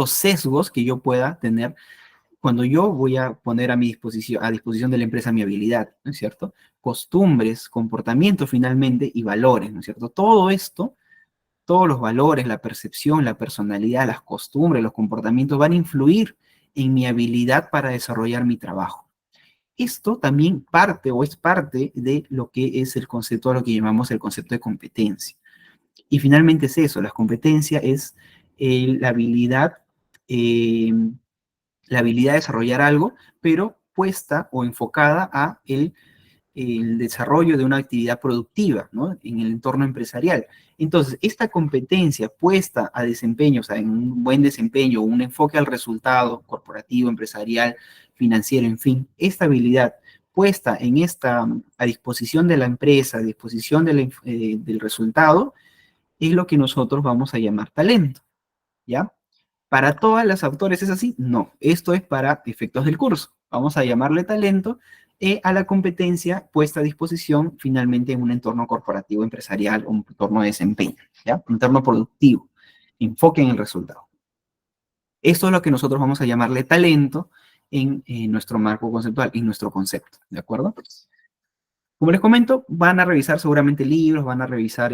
sesgos que yo pueda tener cuando yo voy a poner a disposición de la empresa mi habilidad, ¿no es cierto? Costumbres, comportamientos finalmente y valores, ¿no es cierto? Todo esto, todos los valores, la percepción, la personalidad, las costumbres, los comportamientos van a influir en mi habilidad para desarrollar mi trabajo. Esto también es parte de lo que es el concepto, a lo que llamamos el concepto de competencia. Y finalmente es eso, la competencia es la habilidad, eh, la habilidad de desarrollar algo, pero puesta o enfocada a el desarrollo de una actividad productiva, ¿no? En el entorno empresarial. Entonces, esta competencia puesta a desempeño, o sea, en un buen desempeño, un enfoque al resultado corporativo, empresarial, financiero, en fin, esta habilidad puesta a disposición de la empresa, a disposición del resultado, es lo que nosotros vamos a llamar talento, ¿ya? ¿Para todas las autores es así? No, esto es para efectos del curso. Vamos a llamarle talento a la competencia puesta a disposición finalmente en un entorno corporativo, empresarial o un entorno de desempeño, ¿ya? Un entorno productivo, enfoque en el resultado. Esto es lo que nosotros vamos a llamarle talento en nuestro marco conceptual, en nuestro concepto, ¿de acuerdo? Como les comento, van a revisar seguramente libros, van a revisar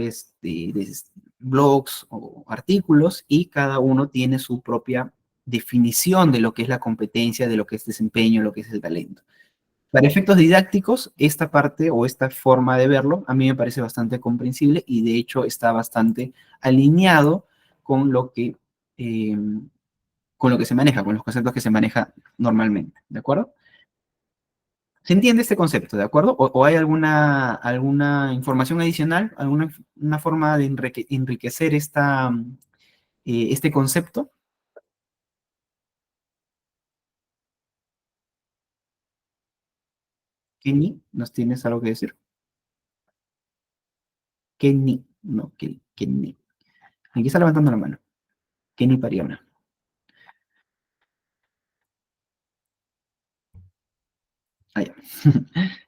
blogs o artículos y cada uno tiene su propia definición de lo que es la competencia, de lo que es desempeño, lo que es el talento. Para efectos didácticos, esta parte o esta forma de verlo a mí me parece bastante comprensible y de hecho está bastante alineado con eh, con lo que se maneja, con los conceptos que se maneja normalmente, ¿de acuerdo? ¿Se entiende este concepto, de acuerdo? ¿O hay alguna información adicional, una forma de enriquecer este concepto? Kenny, ¿nos tienes algo que decir? Kenny, no, Kenny. Aquí está levantando la mano. Kenny Pariona. Ah, ya.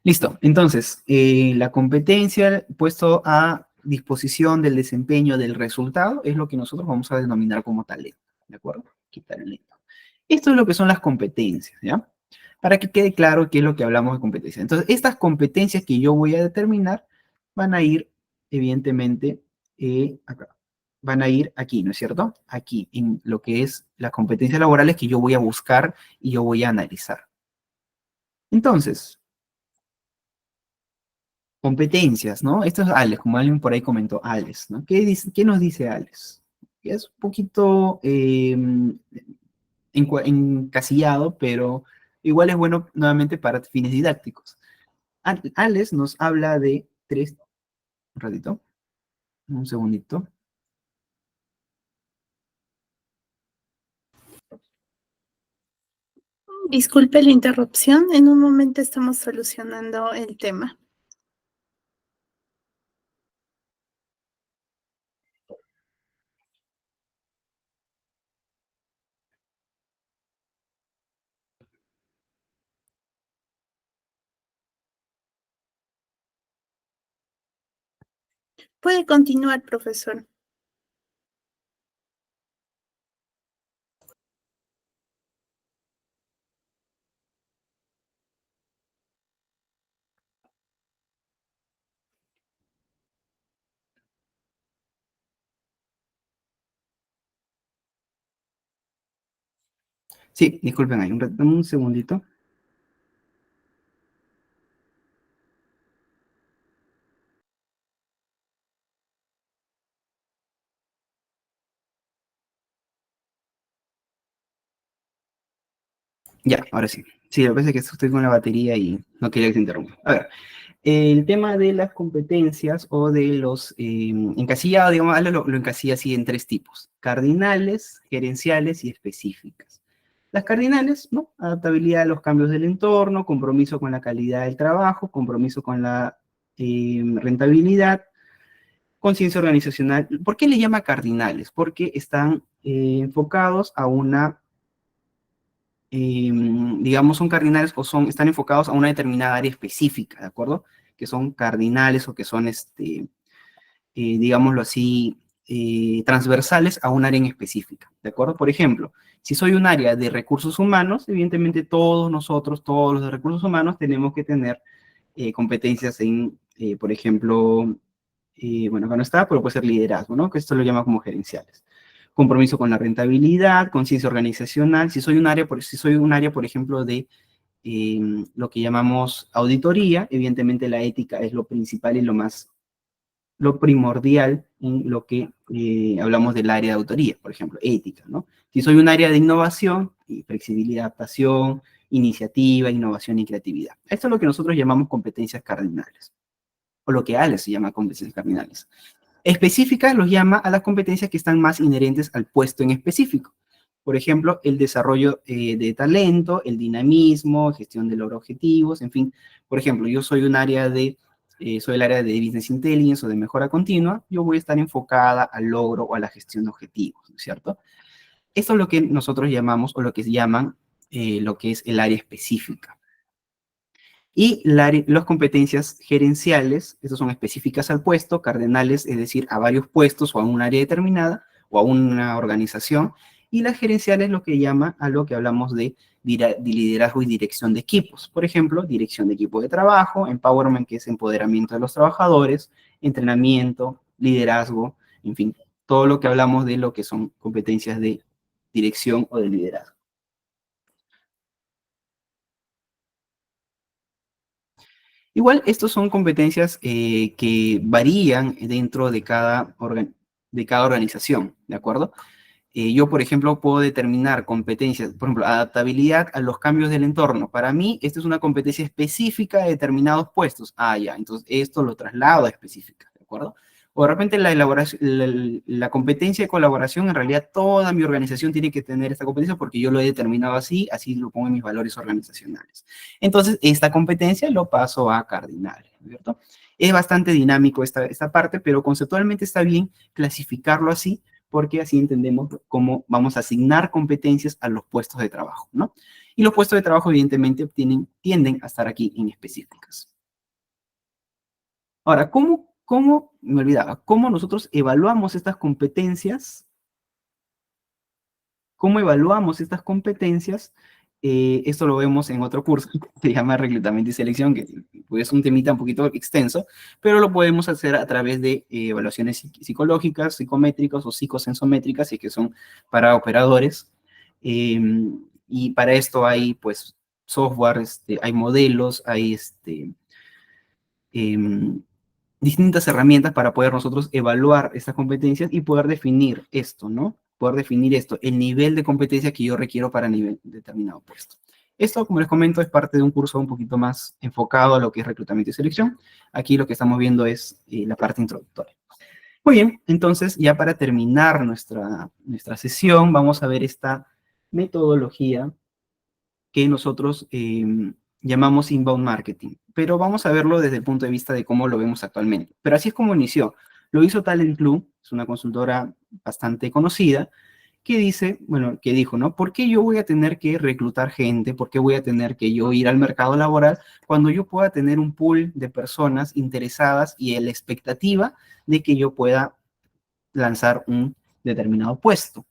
Listo. Entonces, la competencia puesto a disposición del desempeño del resultado es lo que nosotros vamos a denominar como talento. ¿De acuerdo? Aquí talento. Esto es lo que son las competencias, ¿ya? Para que quede claro qué es lo que hablamos de competencia. Entonces, estas competencias que yo voy a determinar van a ir, evidentemente, acá. Van a ir aquí, ¿no es cierto? Aquí, en lo que es las competencias laborales que yo voy a buscar y yo voy a analizar. Entonces, competencias, ¿no? Esto es ALES, como alguien por ahí comentó, ALES, ¿no? ¿Qué nos dice ALES? Es un poquito encasillado, pero igual es bueno nuevamente para fines didácticos. ALES nos habla de un ratito, un segundito. Disculpe la interrupción, en un momento estamos solucionando el tema. Puede continuar, profesor. Sí, disculpen ahí, un segundito. Ya, ahora sí. Sí, lo que pasa es que estoy con la batería y no quería que se interrumpa. A ver, el tema de las competencias o de los encasillados, digamos, Ale lo encasilla así en tres tipos: cardinales, gerenciales y específicas. Las cardinales, ¿no? Adaptabilidad a los cambios del entorno, compromiso con la calidad del trabajo, compromiso con la rentabilidad, conciencia organizacional. ¿Por qué le llama cardinales? Porque están enfocados a una, digamos, son cardinales o están enfocados a una determinada área específica, ¿de acuerdo? Que son cardinales o que son, digámoslo así, transversales a un área en específica, ¿de acuerdo? Por ejemplo, si soy un área de recursos humanos, evidentemente todos nosotros, todos los de recursos humanos, tenemos que tener competencias en, por ejemplo, bueno, acá no está, pero puede ser liderazgo, ¿no? Que esto lo llama como gerenciales. Compromiso con la rentabilidad, conciencia organizacional. Si soy un área, por ejemplo, de lo que llamamos auditoría, evidentemente la ética es lo principal y lo primordial en lo que hablamos del área de autoría, por ejemplo, ética, ¿no? Si soy un área de innovación, flexibilidad, adaptación, iniciativa, innovación y creatividad. Esto es lo que nosotros llamamos competencias cardinales, o lo que ALES se llama competencias cardinales. Específicas los llama a las competencias que están más inherentes al puesto en específico. Por ejemplo, el desarrollo de talento, el dinamismo, gestión de logros objetivos, en fin. Por ejemplo, yo soy soy el área de Business Intelligence o de mejora continua, yo voy a estar enfocada al logro o a la gestión de objetivos, ¿no es cierto? Esto es lo que nosotros llamamos, o lo que se llaman, lo que es el área específica. Y las competencias gerenciales, estas son específicas al puesto, cardenales, es decir, a varios puestos o a un área determinada o a una organización. Y las gerenciales lo que llama a lo que hablamos de liderazgo y dirección de equipos. Por ejemplo, dirección de equipo de trabajo, empowerment, que es empoderamiento de los trabajadores, entrenamiento, liderazgo, en fin, todo lo que hablamos de lo que son competencias de dirección o de liderazgo. Igual, estos son competencias que varían dentro de cada organización, ¿de acuerdo? Yo, por ejemplo, puedo determinar competencias, por ejemplo, adaptabilidad a los cambios del entorno. Para mí, esta es una competencia específica de determinados puestos. Ah, ya, entonces esto lo traslado a específica, ¿de acuerdo? O de repente la competencia de colaboración, en realidad toda mi organización tiene que tener esta competencia porque yo lo he determinado así, así lo pongo en mis valores organizacionales. Entonces, esta competencia lo paso a cardinales, ¿cierto? Es bastante dinámico esta parte, pero conceptualmente está bien clasificarlo así, porque así entendemos cómo vamos a asignar competencias a los puestos de trabajo, ¿no? Y los puestos de trabajo, evidentemente, tienden a estar aquí en específicas. Ahora, me olvidaba, ¿cómo nosotros evaluamos estas competencias? ¿Cómo evaluamos estas competencias? Esto lo vemos en otro curso, que se llama Reclutamiento y Selección, que pues, es un temita un poquito extenso, pero lo podemos hacer a través de evaluaciones psicológicas, psicométricas o psicosensométricas, y que son para operadores. Y para esto hay, pues, software, hay modelos, hay distintas herramientas para poder nosotros evaluar estas competencias y poder definir esto, ¿no? Poder definir esto, el nivel de competencia que yo requiero para nivel determinado puesto. Esto, como les comento, es parte de un curso un poquito más enfocado a lo que es reclutamiento y selección. Aquí lo que estamos viendo es la parte introductoria. Muy bien, entonces ya para terminar nuestra sesión, vamos a ver esta metodología que nosotros llamamos inbound marketing, pero vamos a verlo desde el punto de vista de cómo lo vemos actualmente. Pero así es como inició. Lo hizo Talent Club, es una consultora bastante conocida, que dijo, ¿no? ¿Por qué yo voy a tener que reclutar gente? ¿Por qué voy a tener que yo ir al mercado laboral cuando yo pueda tener un pool de personas interesadas y la expectativa de que yo pueda lanzar un determinado puesto?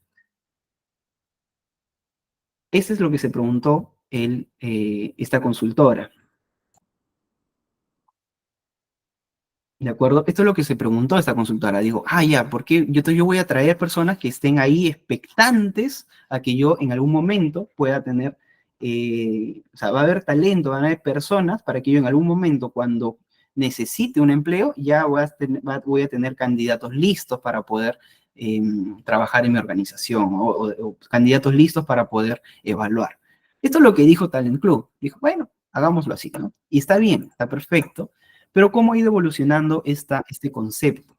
Eso es lo que se preguntó esta consultora. ¿De acuerdo? Esto es lo que se preguntó esta consultora. Digo, ya, ¿por qué yo voy a traer personas que estén ahí expectantes a que yo en algún momento pueda tener, o sea, va a haber talento, van a haber personas para que yo en algún momento, cuando necesite un empleo, ya voy a tener candidatos listos para poder trabajar en mi organización o candidatos listos para poder evaluar? Esto es lo que dijo Talent Club. Dijo, bueno, hagámoslo así, ¿no? Y está bien, está perfecto. Pero ¿cómo ha ido evolucionando este concepto?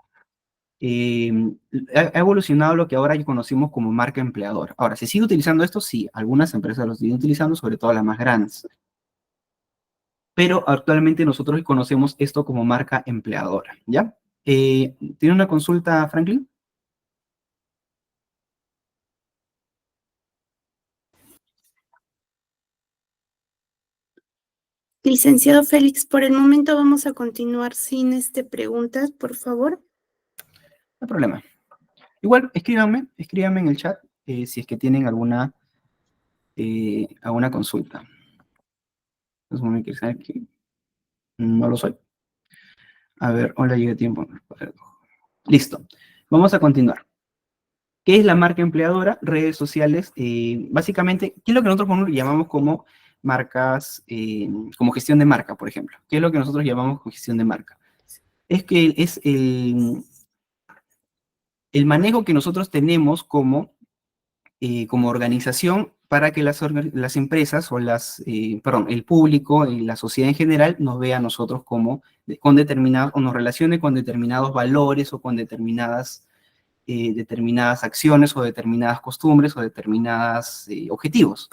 Ha evolucionado lo que ahora ya conocemos como marca empleadora. Ahora, ¿se sigue utilizando esto? Sí, algunas empresas lo siguen utilizando, sobre todo las más grandes. Pero actualmente nosotros conocemos esto como marca empleadora, ¿ya? ¿Tiene una consulta, Franklin? Licenciado Félix, por el momento vamos a continuar sin preguntas, por favor. No hay problema. Igual, escríbanme en el chat si es que tienen alguna consulta. Entonces, me quiere saber que no lo soy. A ver, hola, llegué a tiempo. Listo. Vamos a continuar. ¿Qué es la marca empleadora? Redes sociales. Básicamente, ¿qué es lo que nosotros llamamos como marcas, como gestión de marca, por ejemplo? ¿Qué es lo que nosotros llamamos como gestión de marca? Es que es el manejo que nosotros tenemos como organización para que las empresas o el público y la sociedad en general nos vea a nosotros como con determinados, o nos relacione con determinados valores o con determinadas acciones o determinadas costumbres o determinados objetivos.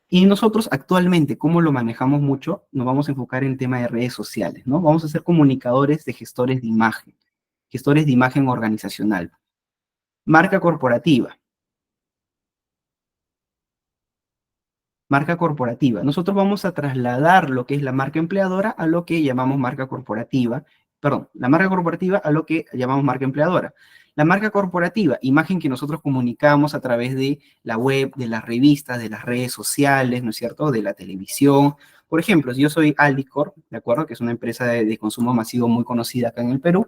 Y nosotros actualmente, ¿cómo lo manejamos mucho? Nos vamos a enfocar en el tema de redes sociales, ¿no? Vamos a ser comunicadores de gestores de imagen organizacional. Marca corporativa. Marca corporativa. Nosotros vamos a trasladar lo que es la marca empleadora a lo que llamamos marca corporativa. Perdón, la marca corporativa a lo que llamamos marca empleadora. La marca corporativa, imagen que nosotros comunicamos a través de la web, de las revistas, de las redes sociales, ¿no es cierto?, de la televisión. Por ejemplo, si yo soy Aldicor, ¿de acuerdo?, que es una empresa de consumo masivo muy conocida acá en el Perú.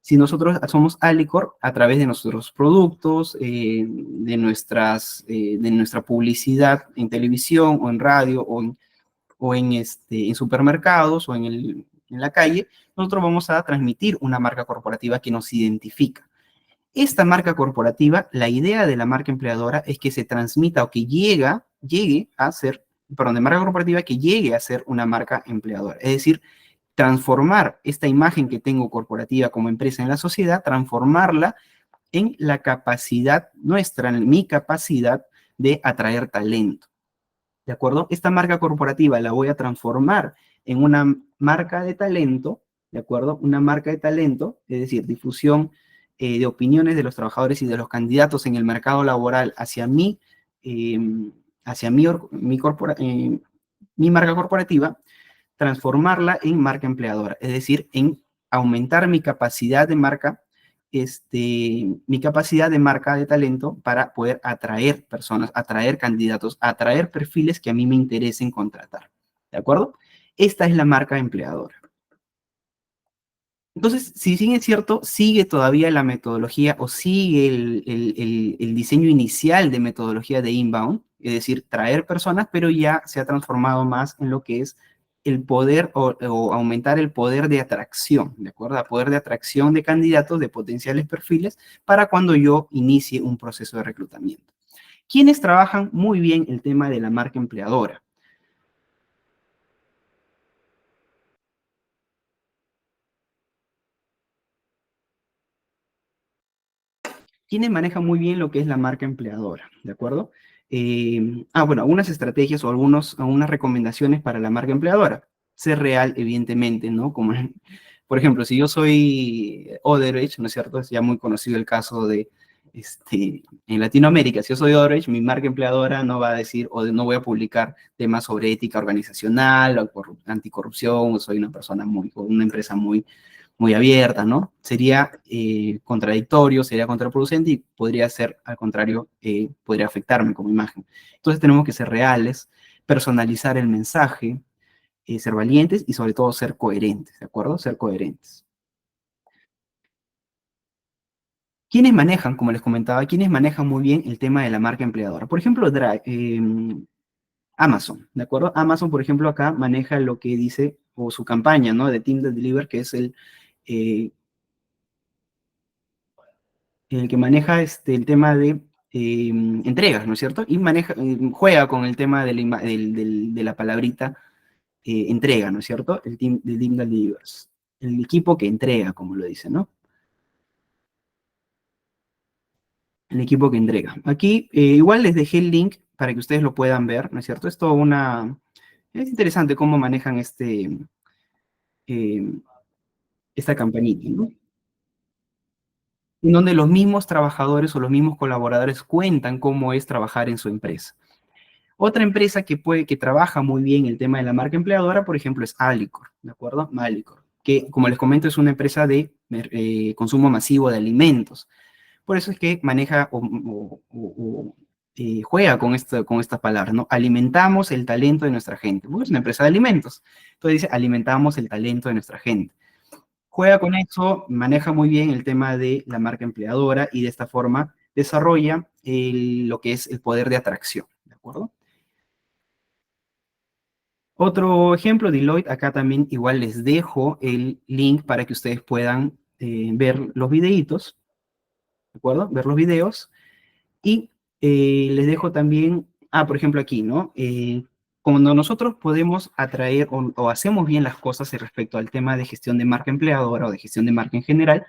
Si nosotros somos Alicor, a través de nuestros productos, de nuestra publicidad en televisión o en radio en supermercados o en la calle, nosotros vamos a transmitir una marca corporativa que nos identifica. Esta marca corporativa, la idea de la marca empleadora es que se transmita o que llegue a ser, perdón, de marca corporativa que llegue a ser una marca empleadora. Es decir, transformar esta imagen que tengo corporativa como empresa en la sociedad, transformarla en la capacidad nuestra, en mi capacidad de atraer talento. ¿De acuerdo? Esta marca corporativa la voy a transformar en una marca de talento, ¿de acuerdo? Una marca de talento, es decir, difusión de opiniones de los trabajadores y de los candidatos en el mercado laboral hacia mí, hacia mi marca corporativa, transformarla en marca empleadora, es decir, en aumentar mi capacidad de marca, mi capacidad de marca de talento para poder atraer personas, atraer candidatos, atraer perfiles que a mí me interesen contratar. ¿De acuerdo? Esta es la marca empleadora. Entonces, si bien es cierto, sigue todavía la metodología o sigue el diseño inicial de metodología de inbound, es decir, traer personas, pero ya se ha transformado más en lo que es el poder o aumentar el poder de atracción, ¿de acuerdo? El poder de atracción de candidatos, de potenciales perfiles, para cuando yo inicie un proceso de reclutamiento. ¿Quiénes trabajan muy bien el tema de la marca empleadora? ¿Quiénes manejan muy bien lo que es la marca empleadora? ¿De acuerdo? Bueno, algunas estrategias o algunas recomendaciones para la marca empleadora. Ser real, evidentemente, ¿no? Como, por ejemplo, si yo soy Odebrecht, ¿no es cierto? Es ya muy conocido el caso de, en Latinoamérica, si yo soy Odebrecht, mi marca empleadora no va a decir, o no voy a publicar temas sobre ética organizacional, o anticorrupción, o soy una persona o una empresa muy abierta, ¿no? Sería contradictorio, sería contraproducente y podría ser, al contrario, podría afectarme como imagen. Entonces tenemos que ser reales, personalizar el mensaje, ser valientes y sobre todo ser coherentes, ¿de acuerdo? Ser coherentes. ¿Quiénes manejan, como les comentaba, quiénes manejan muy bien el tema de la marca empleadora? Por ejemplo, Amazon, ¿de acuerdo? Amazon, por ejemplo, acá maneja lo que dice, o su campaña, ¿no? De Team that Deliver, que es el que maneja el tema de entregas, ¿no es cierto? Y juega con el tema de la palabrita entrega, ¿no es cierto? El team that delivers. El equipo que entrega, como lo dice, ¿no? El equipo que entrega. Aquí igual les dejé el link para que ustedes lo puedan ver, ¿no es cierto? Es interesante cómo manejan esta campanita, ¿no? En donde los mismos trabajadores o los mismos colaboradores cuentan cómo es trabajar en su empresa. Otra empresa que trabaja muy bien el tema de la marca empleadora, por ejemplo, es Alicor, ¿de acuerdo? Alicor, que como les comento es una empresa de consumo masivo de alimentos. Por eso es que maneja juega con estas palabras, ¿no? Alimentamos el talento de nuestra gente. Bueno, es una empresa de alimentos. Entonces dice, alimentamos el talento de nuestra gente. Juega con eso, maneja muy bien el tema de la marca empleadora y de esta forma desarrolla lo que es el poder de atracción, ¿de acuerdo? Otro ejemplo, Deloitte, acá también igual les dejo el link para que ustedes puedan ver los videitos, ¿de acuerdo? Ver los videos. Y les dejo también, por ejemplo aquí, ¿no? Cuando nosotros podemos atraer o hacemos bien las cosas respecto al tema de gestión de marca empleadora o de gestión de marca en general,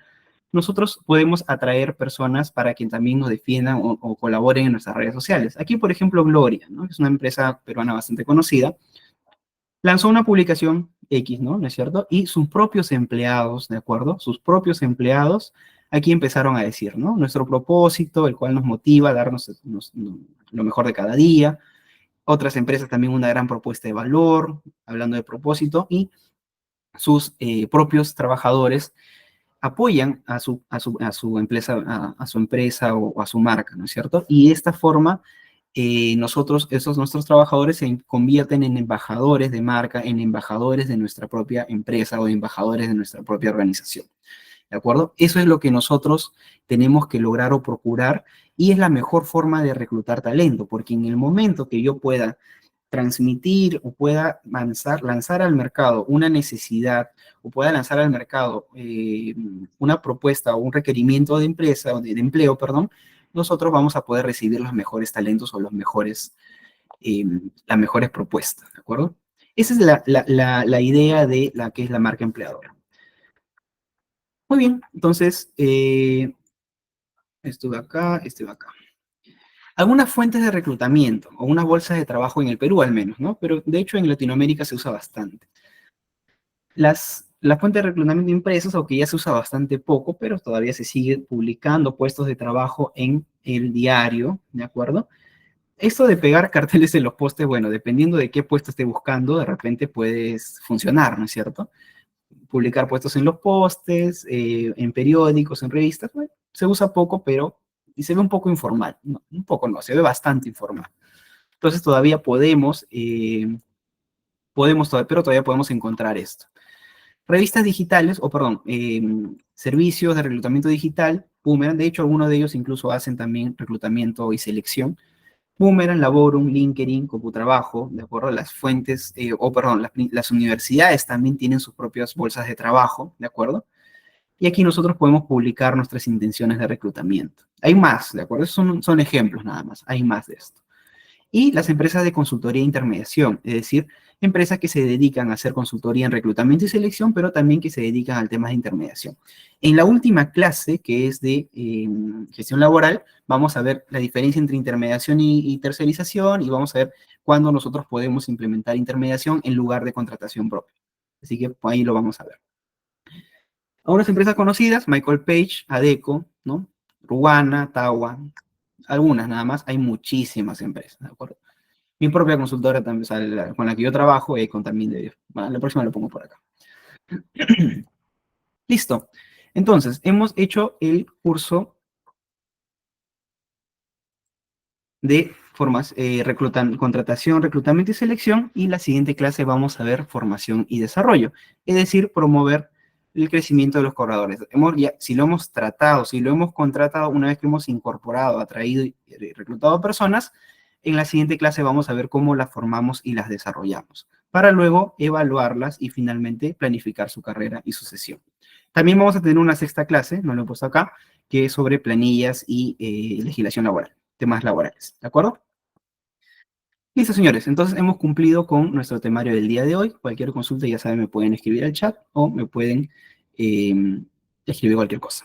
nosotros podemos atraer personas para que también nos defiendan o colaboren en nuestras redes sociales. Aquí, por ejemplo, Gloria, ¿no? Es una empresa peruana bastante conocida, lanzó una publicación X, ¿no? ¿No es cierto? Y sus propios empleados, ¿de acuerdo? Sus propios empleados aquí empezaron a decir, ¿no? Nuestro propósito, el cual nos motiva a darnos lo mejor de cada día. Otras empresas también una gran propuesta de valor, hablando de propósito, y sus propios trabajadores apoyan a su empresa o a su marca, ¿no es cierto? Y de esta forma nuestros trabajadores se convierten en embajadores de marca, en embajadores de nuestra propia empresa o embajadores de nuestra propia organización. ¿De acuerdo? Eso es lo que nosotros tenemos que lograr o procurar y es la mejor forma de reclutar talento, porque en el momento que yo pueda transmitir o pueda lanzar al mercado una necesidad o pueda lanzar al mercado una propuesta o un requerimiento de empresa o de empleo, perdón, nosotros vamos a poder recibir los mejores talentos o las mejores propuestas, ¿de acuerdo? Esa es la idea de la que es la marca empleadora. Muy bien, entonces, estuve acá. Algunas fuentes de reclutamiento o unas bolsas de trabajo en el Perú al menos, ¿no? Pero de hecho en Latinoamérica se usa bastante. La fuente de reclutamiento de empresas, aunque ya se usa bastante poco, pero todavía se sigue publicando puestos de trabajo en el diario, ¿de acuerdo? Esto de pegar carteles en los postes, bueno, dependiendo de qué puesto esté buscando, de repente puedes funcionar, ¿no es cierto? Publicar puestos en los postes, en periódicos, en revistas, bueno, se usa poco, pero y se ve un poco informal. No, un poco no, se ve bastante informal. Entonces todavía pero todavía podemos encontrar esto. Revistas digitales, servicios de reclutamiento digital, Boomerang, de hecho algunos de ellos incluso hacen también reclutamiento y selección. Boomerang, Laborum, LinkedIn, Computrabajo, de acuerdo, las fuentes, las universidades también tienen sus propias bolsas de trabajo, ¿de acuerdo? Y aquí nosotros podemos publicar nuestras intenciones de reclutamiento. Hay más, ¿de acuerdo? Son ejemplos nada más, hay más de esto. Y las empresas de consultoría e intermediación, es decir, empresas que se dedican a hacer consultoría en reclutamiento y selección, pero también que se dedican al tema de intermediación. En la última clase, que es de gestión laboral, vamos a ver la diferencia entre intermediación y tercerización y vamos a ver cuándo nosotros podemos implementar intermediación en lugar de contratación propia. Así que ahí lo vamos a ver. Algunas empresas conocidas, Michael Page, Adecco, ¿no? Ruana, Tawa, algunas nada más, hay muchísimas empresas, ¿de acuerdo? Mi propia consultora también, o sea, con la que yo trabajo, con también de... Bueno, la próxima lo pongo por acá. Listo. Entonces, hemos hecho el curso de contratación, reclutamiento y selección, y la siguiente clase vamos a ver formación y desarrollo, es decir, promover el crecimiento de los colaboradores. Si lo hemos tratado, si lo hemos contratado una vez que hemos incorporado, atraído y reclutado personas, en la siguiente clase vamos a ver cómo las formamos y las desarrollamos, para luego evaluarlas y finalmente planificar su carrera y su sesión. También vamos a tener una sexta clase, no lo he puesto acá, que es sobre planillas y legislación laboral, temas laborales, ¿de acuerdo? Listo, señores, entonces hemos cumplido con nuestro temario del día de hoy. Cualquier consulta, ya saben, me pueden escribir al chat o me pueden escribir cualquier cosa.